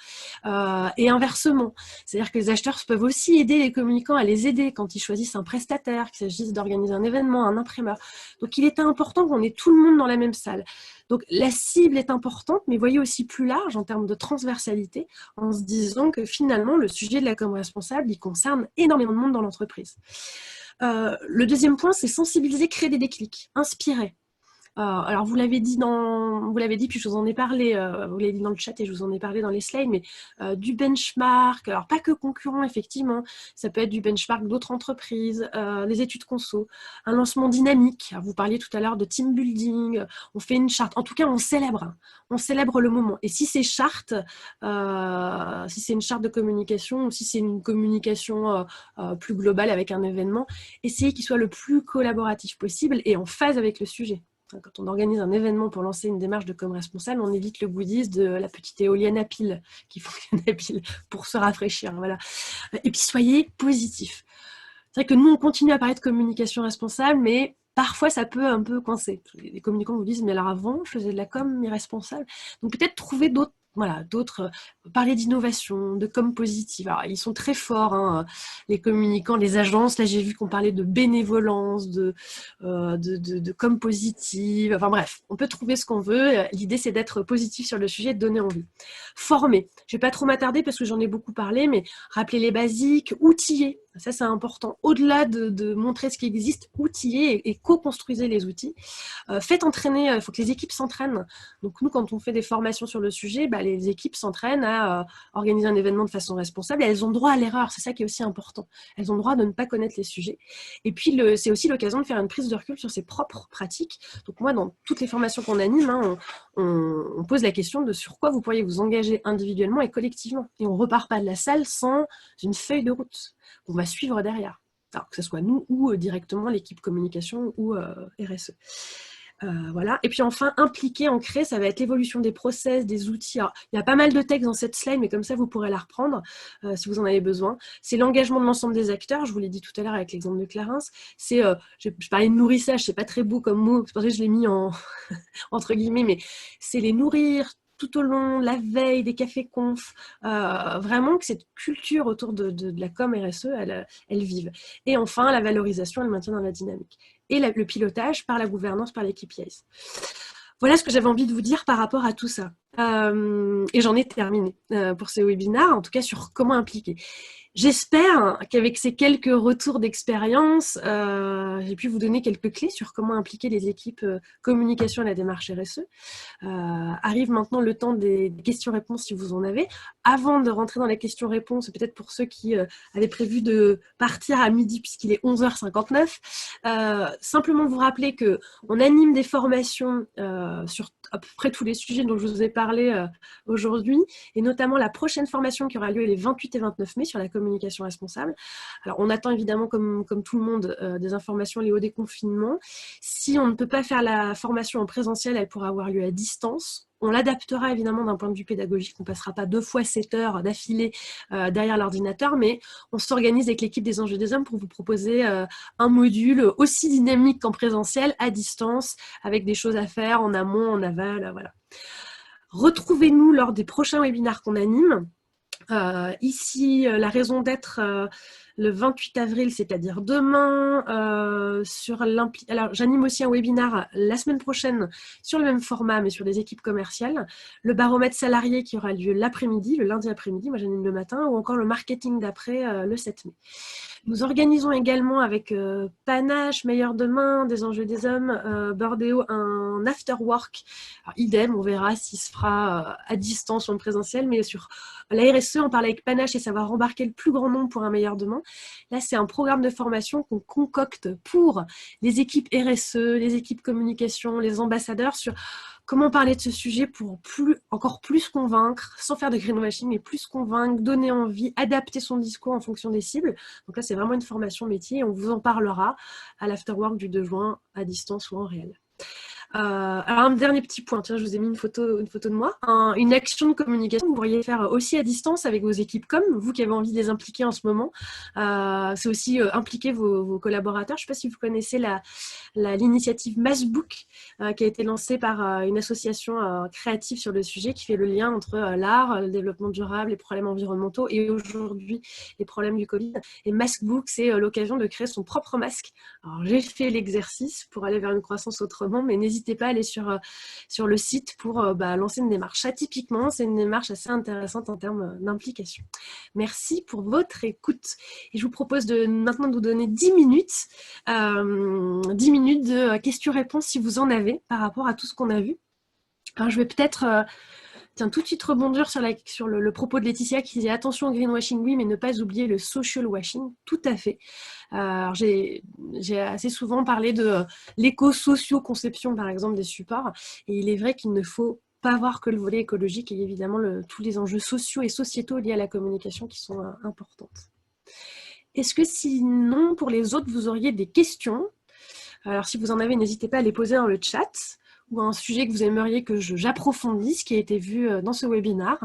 Et inversement, c'est-à-dire que les acheteurs peuvent aussi aider les communicants à les aider quand ils choisissent un prestataire, qu'il s'agisse d'organiser un événement, un imprimeur. Donc il est important qu'on ait tout le monde dans la même salle. Donc la cible est importante, mais voyez aussi plus large en termes de transversalité, en se disant que finalement le sujet de la com responsable, il concerne énormément de monde dans l'entreprise. Le deuxième point, c'est sensibiliser, créer des déclics, inspirer. Alors vous l'avez dit, puis je vous en ai parlé, vous l'avez dit dans le chat et je vous en ai parlé dans les slides, mais du benchmark, alors pas que concurrents effectivement, ça peut être du benchmark d'autres entreprises, les études conso, un lancement dynamique. Alors, vous parliez tout à l'heure de team building, on fait une charte, en tout cas on célèbre le moment. Et si c'est charte, si c'est une charte de communication ou si c'est une communication plus globale avec un événement, essayez qu'il soit le plus collaboratif possible et en phase avec le sujet. Quand on organise un événement pour lancer une démarche de com responsable, on évite le goodies de la petite éolienne à pile qui fonctionne à pile pour se rafraîchir. Voilà. Et puis soyez positifs. C'est vrai que nous, on continue à parler de communication responsable, mais parfois ça peut un peu coincer. Les communicants vous disent, mais alors avant, je faisais de la com irresponsable. Donc peut-être trouver d'autres. Voilà, parler d'innovation, de com positive. Alors, ils sont très forts, les communicants, les agences. Là, j'ai vu qu'on parlait de bénévolence, de com positive. Enfin bref, on peut trouver ce qu'on veut. L'idée, c'est d'être positif sur le sujet, de donner envie. Former. Je ne vais pas trop m'attarder parce que j'en ai beaucoup parlé, mais rappeler les basiques, outiller. Ça, c'est important. Au-delà de montrer ce qui existe, outiller et co-construisez les outils. Faites entraîner, il faut que les équipes s'entraînent. Donc nous, quand on fait des formations sur le sujet, les équipes s'entraînent à organiser un événement de façon responsable et elles ont droit à l'erreur. C'est ça qui est aussi important. Elles ont droit de ne pas connaître les sujets. Et puis, c'est aussi l'occasion de faire une prise de recul sur ses propres pratiques. Donc moi, dans toutes les formations qu'on anime, on pose la question de sur quoi vous pourriez vous engager individuellement et collectivement. Et on ne repart pas de la salle sans une feuille de route. qu'on va suivre derrière. Alors que ce soit nous ou directement l'équipe communication ou RSE. Voilà. Et puis enfin, impliquer, ancrer, ça va être l'évolution des process, des outils. Alors, il y a pas mal de textes dans cette slide, mais comme ça, vous pourrez la reprendre si vous en avez besoin. C'est l'engagement de l'ensemble des acteurs, je vous l'ai dit tout à l'heure avec l'exemple de Clarence. C'est, je parlais de nourrissage, c'est pas très beau comme mot, c'est pour ça que je l'ai mis en entre guillemets, mais c'est les nourrir tout au long, la veille, des cafés conf, vraiment que cette culture autour de la com RSE, elle vive. Et enfin, la valorisation, elle maintient dans la dynamique. Et le pilotage par la gouvernance, par l'équipe IAS. Voilà ce que j'avais envie de vous dire par rapport à tout ça. Et j'en ai terminé pour ce webinaire, en tout cas sur comment impliquer. J'espère qu'avec ces quelques retours d'expérience, j'ai pu vous donner quelques clés sur comment impliquer les équipes communication à la démarche RSE. Arrive maintenant le temps des questions-réponses si vous en avez. Avant de rentrer dans les questions-réponses, peut-être pour ceux qui avaient prévu de partir à midi puisqu'il est 11h59, simplement vous rappeler qu'on anime des formations sur à peu près tous les sujets dont je vous ai parlé aujourd'hui, et notamment la prochaine formation qui aura lieu les 28 et 29 mai sur la communication responsable. Alors on attend évidemment comme tout le monde des informations liées au déconfinement. Si on ne peut pas faire la formation en présentiel, elle pourra avoir lieu à distance. On l'adaptera évidemment d'un point de vue pédagogique, on ne passera pas 2 fois 7 heures d'affilée derrière l'ordinateur, mais on s'organise avec l'équipe des Anges et des Hommes pour vous proposer un module aussi dynamique qu'en présentiel, à distance, avec des choses à faire en amont, en aval, voilà. Retrouvez-nous lors des prochains webinaires qu'on anime. Ici, la raison d'être le 28 avril, c'est-à-dire demain, alors j'anime aussi un webinaire la semaine prochaine sur le même format, mais sur des équipes commerciales, le baromètre salarié qui aura lieu l'après-midi, le lundi après-midi, moi j'anime le matin, ou encore le marketing d'après le 7 mai. Nous organisons également avec Panache, Meilleur Demain, des Enjeux des Hommes, Bordéo, un after-work. Alors, idem, on verra s'il se fera à distance ou en présentiel, mais sur la RSE, on parle avec Panache et ça va rembarquer le plus grand nombre pour un meilleur demain. Là, c'est un programme de formation qu'on concocte pour les équipes RSE, les équipes communication, les ambassadeurs sur comment parler de ce sujet pour encore plus convaincre, sans faire de greenwashing, mais plus convaincre, donner envie, adapter son discours en fonction des cibles. Donc là, c'est vraiment une formation métier et on vous en parlera à l'afterwork du 2 juin à distance ou en réel. Alors un dernier petit point, tiens, je vous ai mis une photo de moi. Une action de communication que vous pourriez faire aussi à distance avec vos équipes com, vous qui avez envie de les impliquer en ce moment. C'est aussi impliquer vos collaborateurs. Je ne sais pas si vous connaissez l'initiative Massbook qui a été lancée par une association créative sur le sujet qui fait le lien entre l'art, le développement durable, les problèmes environnementaux et aujourd'hui les problèmes du Covid. Et Maskbook, c'est l'occasion de créer son propre masque. Alors j'ai fait l'exercice pour aller vers une croissance autrement, mais n'hésitez pas à aller sur le site pour lancer une démarche. Ça, typiquement, c'est une démarche assez intéressante en termes d'implication. Merci pour votre écoute. Et je vous propose maintenant de vous donner 10 minutes, 10 minutes de questions-réponses si vous en avez par rapport à tout ce qu'on a vu. Alors, je vais peut-être tout de suite rebondir sur le propos de Laetitia qui disait attention au greenwashing, oui, mais ne pas oublier le social washing, tout à fait. Alors j'ai assez souvent parlé de l'éco-socio-conception, par exemple, des supports, et il est vrai qu'il ne faut pas voir que le volet écologique et évidemment tous les enjeux sociaux et sociétaux liés à la communication qui sont importantes. Est-ce que sinon, pour les autres, vous auriez des questions? Alors si vous en avez, n'hésitez pas à les poser dans le chat, ou un sujet que vous aimeriez que j'approfondisse, qui a été vu dans ce webinaire.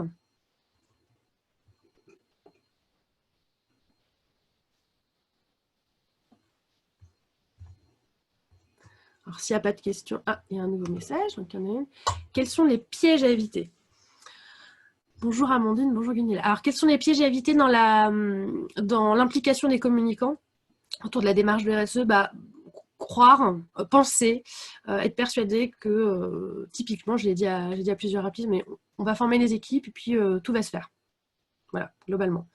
Alors, s'il n'y a pas de questions... Ah, il y a un nouveau message. Donc, il y en a une. Quels sont les pièges à éviter? Bonjour Amandine, bonjour Gunilla. Alors, quels sont les pièges à éviter dans l'implication des communicants autour de la démarche de RSE? Croire, penser, être persuadé que, typiquement, je l'ai dit à plusieurs reprises, mais on va former les équipes et puis tout va se faire. Voilà, globalement.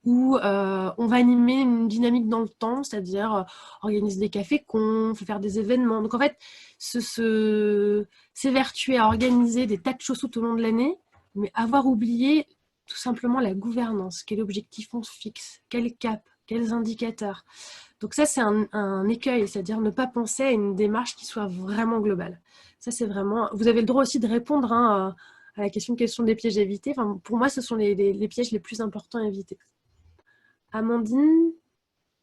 Ou on va animer une dynamique dans le temps, c'est-à-dire organiser des cafés conf, faire des événements. Donc en fait, s'évertuer à organiser des tas de choses tout au long de l'année, mais avoir oublié tout simplement la gouvernance. Quel objectif on se fixe? Quel cap? Quels indicateurs? Donc ça, c'est un écueil, c'est-à-dire ne pas penser à une démarche qui soit vraiment globale. Ça, c'est vraiment... Vous avez le droit aussi de répondre à la question quels sont les pièges à éviter. Enfin, pour moi, ce sont les pièges les plus importants à éviter. Amandine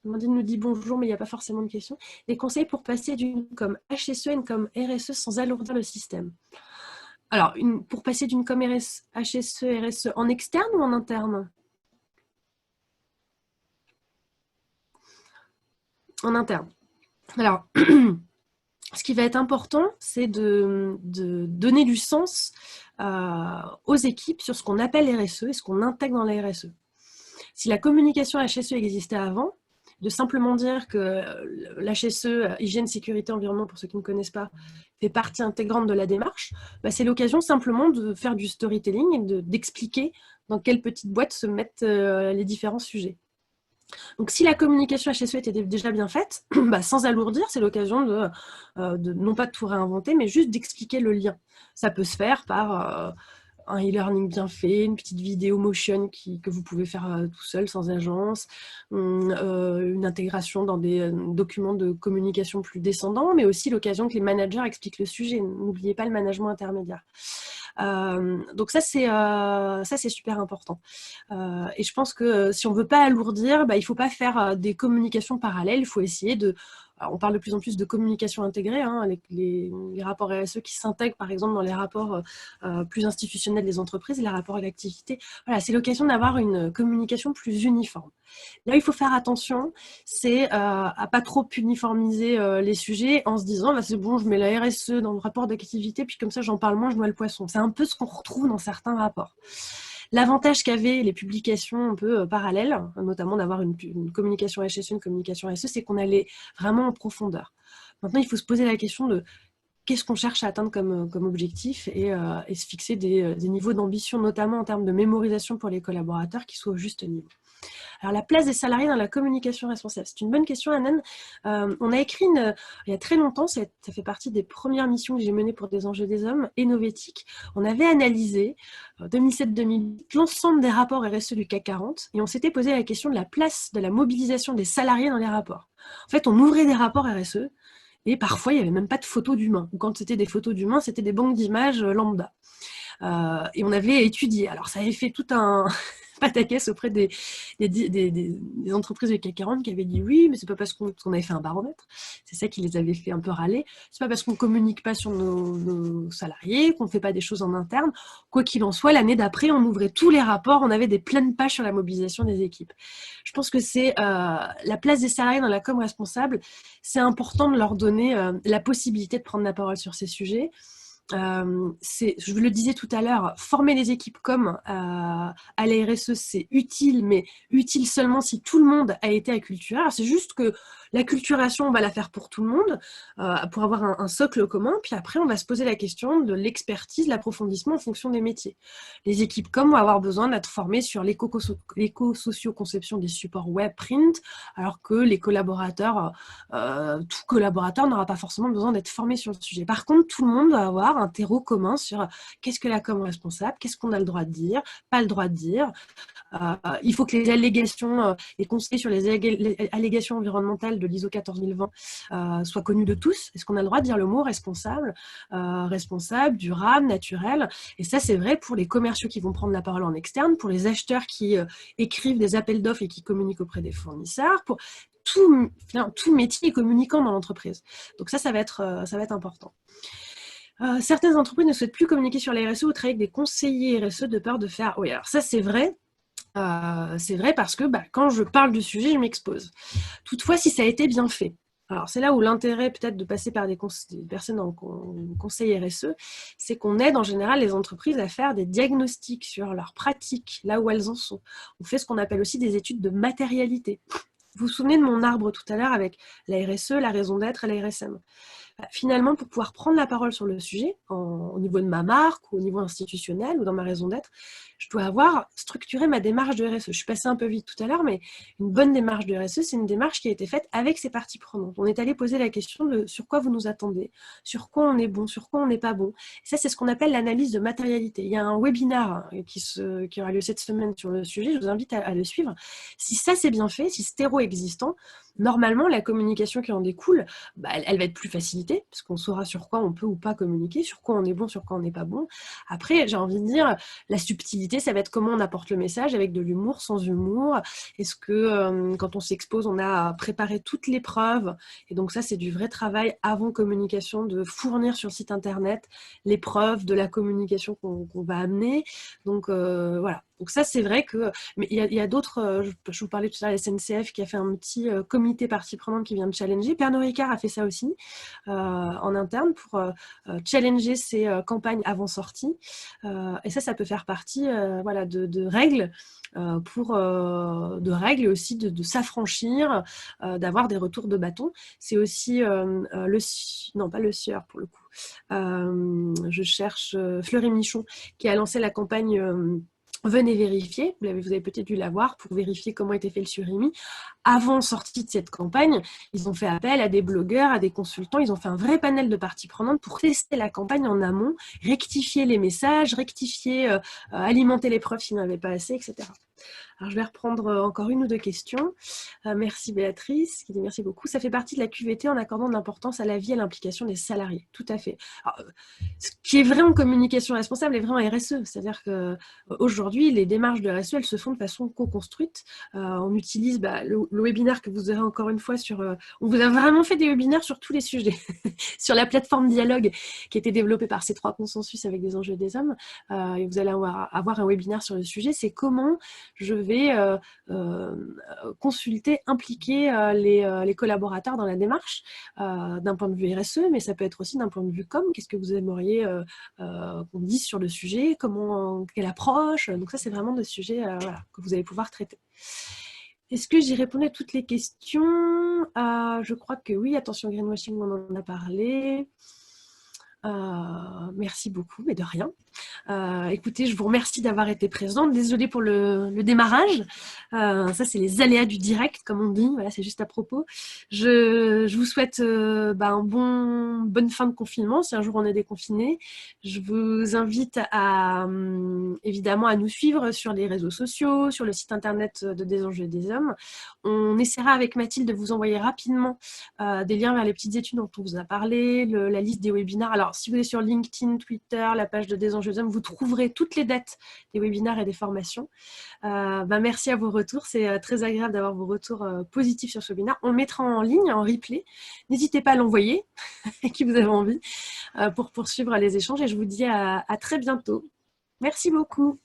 nous dit bonjour, mais il n'y a pas forcément de questions. Des conseils pour passer d'une com HSE à une com RSE sans alourdir le système. Alors, pour passer d'une com HSE, RSE en externe ou en interne? En interne. Alors, ce qui va être important, c'est de donner du sens aux équipes sur ce qu'on appelle RSE et ce qu'on intègre dans la RSE. Si la communication HSE existait avant, de simplement dire que l'HSE, hygiène, sécurité, environnement, pour ceux qui ne connaissent pas, fait partie intégrante de la démarche, bah, c'est l'occasion simplement de faire du storytelling et d'expliquer dans quelle petite boîte se mettent les différents sujets. Donc, si la communication HSE était déjà bien faite, bah, sans alourdir, c'est l'occasion non pas de tout réinventer, mais juste d'expliquer le lien. Ça peut se faire par un e-learning bien fait, une petite vidéo motion que vous pouvez faire tout seul, sans agence, une intégration dans des documents de communication plus descendants, mais aussi l'occasion que les managers expliquent le sujet. N'oubliez pas le management intermédiaire. Donc ça c'est super important. Et je pense que si on ne veut pas alourdir, bah, il ne faut pas faire des communications parallèles, il faut essayer de... Alors, on parle de plus en plus de communication intégrée, hein, les rapports RSE qui s'intègrent par exemple dans les rapports plus institutionnels des entreprises, les rapports d'activité. Voilà, c'est l'occasion d'avoir une communication plus uniforme. Là, il faut faire attention, c'est à pas trop uniformiser les sujets en se disant, bah, c'est bon, je mets la RSE dans le rapport d'activité, puis comme ça, j'en parle moins, je noie le poisson. C'est un peu ce qu'on retrouve dans certains rapports. L'avantage qu'avaient les publications un peu parallèles, notamment d'avoir une communication HSE, une communication RSE, c'est qu'on allait vraiment en profondeur. Maintenant, il faut se poser la question de qu'est-ce qu'on cherche à atteindre comme objectif et se fixer des niveaux d'ambition, notamment en termes de mémorisation pour les collaborateurs qui soient au juste niveau. Alors, la place des salariés dans la communication responsable, c'est une bonne question, Anan. On a écrit il y a très longtemps, ça fait partie des premières missions que j'ai menées pour des enjeux des hommes, Enovétique. On avait analysé, 2007-2008, l'ensemble des rapports RSE du CAC 40 et on s'était posé la question de la place de la mobilisation des salariés dans les rapports. En fait, on ouvrait des rapports RSE et parfois, il n'y avait même pas de photos d'humains. Ou quand c'était des photos d'humains, c'était des banques d'images lambda. Et on avait étudié. Alors, ça avait fait tout un pataquès auprès des entreprises du CAC 40 qui avaient dit oui, mais c'est pas parce qu'on avait fait un baromètre. C'est ça qui les avait fait un peu râler. C'est pas parce qu'on communique pas sur nos salariés, qu'on ne fait pas des choses en interne. Quoi qu'il en soit, l'année d'après, on ouvrait tous les rapports, on avait des pleines pages sur la mobilisation des équipes. Je pense que c'est la place des salariés dans la com responsable. C'est important de leur donner la possibilité de prendre la parole sur ces sujets. Je le disais tout à l'heure, former les équipes com à la RSE, c'est utile, mais utile seulement si tout le monde a été acculturé. C'est juste que l'acculturation, on va la faire pour tout le monde, pour avoir un socle commun, puis après, on va se poser la question de l'expertise, l'approfondissement en fonction des métiers. Les équipes com vont avoir besoin d'être formées sur l'éco-socio-conception des supports web print, alors que les collaborateurs, tout collaborateur n'aura pas forcément besoin d'être formé sur le sujet. Par contre, tout le monde va avoir un terreau commun sur qu'est-ce que la com responsable, qu'est-ce qu'on a le droit de dire, pas le droit de dire. Il faut que les allégations, les conseils sur les allégations environnementales de l'ISO 14020 soient connus de tous. Est-ce qu'on a le droit de dire le mot responsable, durable, naturel? Et ça, c'est vrai pour les commerciaux qui vont prendre la parole en externe, pour les acheteurs qui écrivent des appels d'offres et qui communiquent auprès des fournisseurs, pour tout métier communiquant dans l'entreprise. Donc ça va être important. Certaines entreprises ne souhaitent plus communiquer sur la RSE ou travailler avec des conseillers RSE de peur de faire... Oui, alors ça, c'est vrai. C'est vrai parce que quand je parle du sujet, je m'expose. Toutefois, si ça a été bien fait, alors c'est là où l'intérêt peut-être de passer par des personnes en conseil RSE, c'est qu'on aide en général les entreprises à faire des diagnostics sur leurs pratiques, là où elles en sont. On fait ce qu'on appelle aussi des études de matérialité. Vous vous souvenez de mon arbre tout à l'heure avec la RSE, la raison d'être et la RSM. Finalement, pour pouvoir prendre la parole sur le sujet, au niveau de ma marque, ou au niveau institutionnel, ou dans ma raison d'être, je dois avoir structuré ma démarche de RSE. Je suis passée un peu vite tout à l'heure, mais une bonne démarche de RSE, c'est une démarche qui a été faite avec ses parties prenantes. On est allé poser la question de sur quoi vous nous attendez, sur quoi on est bon, sur quoi on n'est pas bon. Et ça, c'est ce qu'on appelle l'analyse de matérialité. Il y a un webinaire qui aura lieu cette semaine sur le sujet, je vous invite à le suivre. Si ça, c'est bien fait, si ce terreau est existant, Normalement, la communication qui en découle, bah, elle va être plus facilitée, parce qu'on saura sur quoi on peut ou pas communiquer, sur quoi on est bon, sur quoi on n'est pas bon. Après, j'ai envie de dire, la subtilité, ça va être comment on apporte le message, avec de l'humour, sans humour. Est-ce que quand on s'expose, on a préparé toutes les preuves? Et donc ça, c'est du vrai travail avant communication, de fournir sur le site internet les preuves de la communication qu'on va amener. Donc voilà. Donc ça, c'est vrai que... Mais il y a d'autres... je vous parlais tout à l'heure, la SNCF qui a fait un petit comité partie prenante qui vient de challenger. Pernod Ricard a fait ça aussi en interne pour challenger ses campagnes avant sortie. Et ça peut faire partie voilà, de règles de règles aussi de s'affranchir, d'avoir des retours de bâton. C'est aussi non pas le sieur pour le coup. Je cherche Fleury Michon qui a lancé la campagne venez vérifier, vous avez peut-être dû la voir pour vérifier comment était fait le surimi. Avant sortie de cette campagne, ils ont fait appel à des blogueurs, à des consultants, ils ont fait un vrai panel de parties prenantes pour tester la campagne en amont, rectifier les messages, rectifier, alimenter les preuves s'il n'y en avait pas assez, etc. Alors, je vais reprendre encore une ou deux questions. Merci Béatrice, qui dit merci beaucoup. Ça fait partie de la QVT en accordant de l'importance à la vie et à l'implication des salariés. Tout à fait. Alors, ce qui est vrai en communication responsable est vrai en RSE. C'est-à-dire qu'aujourd'hui, les démarches de RSE, elles se font de façon co-construite. On utilise le webinaire que vous aurez encore une fois sur... on vous a vraiment fait des webinaires sur tous les sujets. Sur la plateforme Dialogue qui a été développée par C3 Consensus avec des enjeux des hommes. Et vous allez avoir un webinaire sur le sujet. C'est comment je vais consulter, impliquer les collaborateurs dans la démarche d'un point de vue RSE, mais ça peut être aussi d'un point de vue com. Qu'est-ce que vous aimeriez qu'on dise sur le sujet, quelle approche. Donc ça, c'est vraiment des sujets voilà, que vous allez pouvoir traiter. Est-ce que j'ai répondu à toutes les questions? Je crois que oui. Attention, greenwashing, on en a parlé. Merci beaucoup, mais de rien. Écoutez, je vous remercie d'avoir été présente. Désolée pour le démarrage. Ça, c'est les aléas du direct, comme on dit. Voilà, c'est juste à propos. Je vous souhaite bonne fin de confinement, si un jour on est déconfiné. Je vous invite évidemment à nous suivre sur les réseaux sociaux, sur le site internet de Des enjeux des hommes. On essaiera avec Mathilde de vous envoyer rapidement des liens vers les petites études dont on vous a parlé, la liste des webinaires. Alors, si vous êtes sur LinkedIn, Twitter, la page de Des enjeux des hommes, vous trouverez toutes les dates des webinaires et des formations. Merci à vos retours. C'est très agréable d'avoir vos retours positifs sur ce webinaire. On le mettra en ligne, en replay. N'hésitez pas à l'envoyer, qui vous avez envie, pour poursuivre les échanges. Et je vous dis à très bientôt. Merci beaucoup.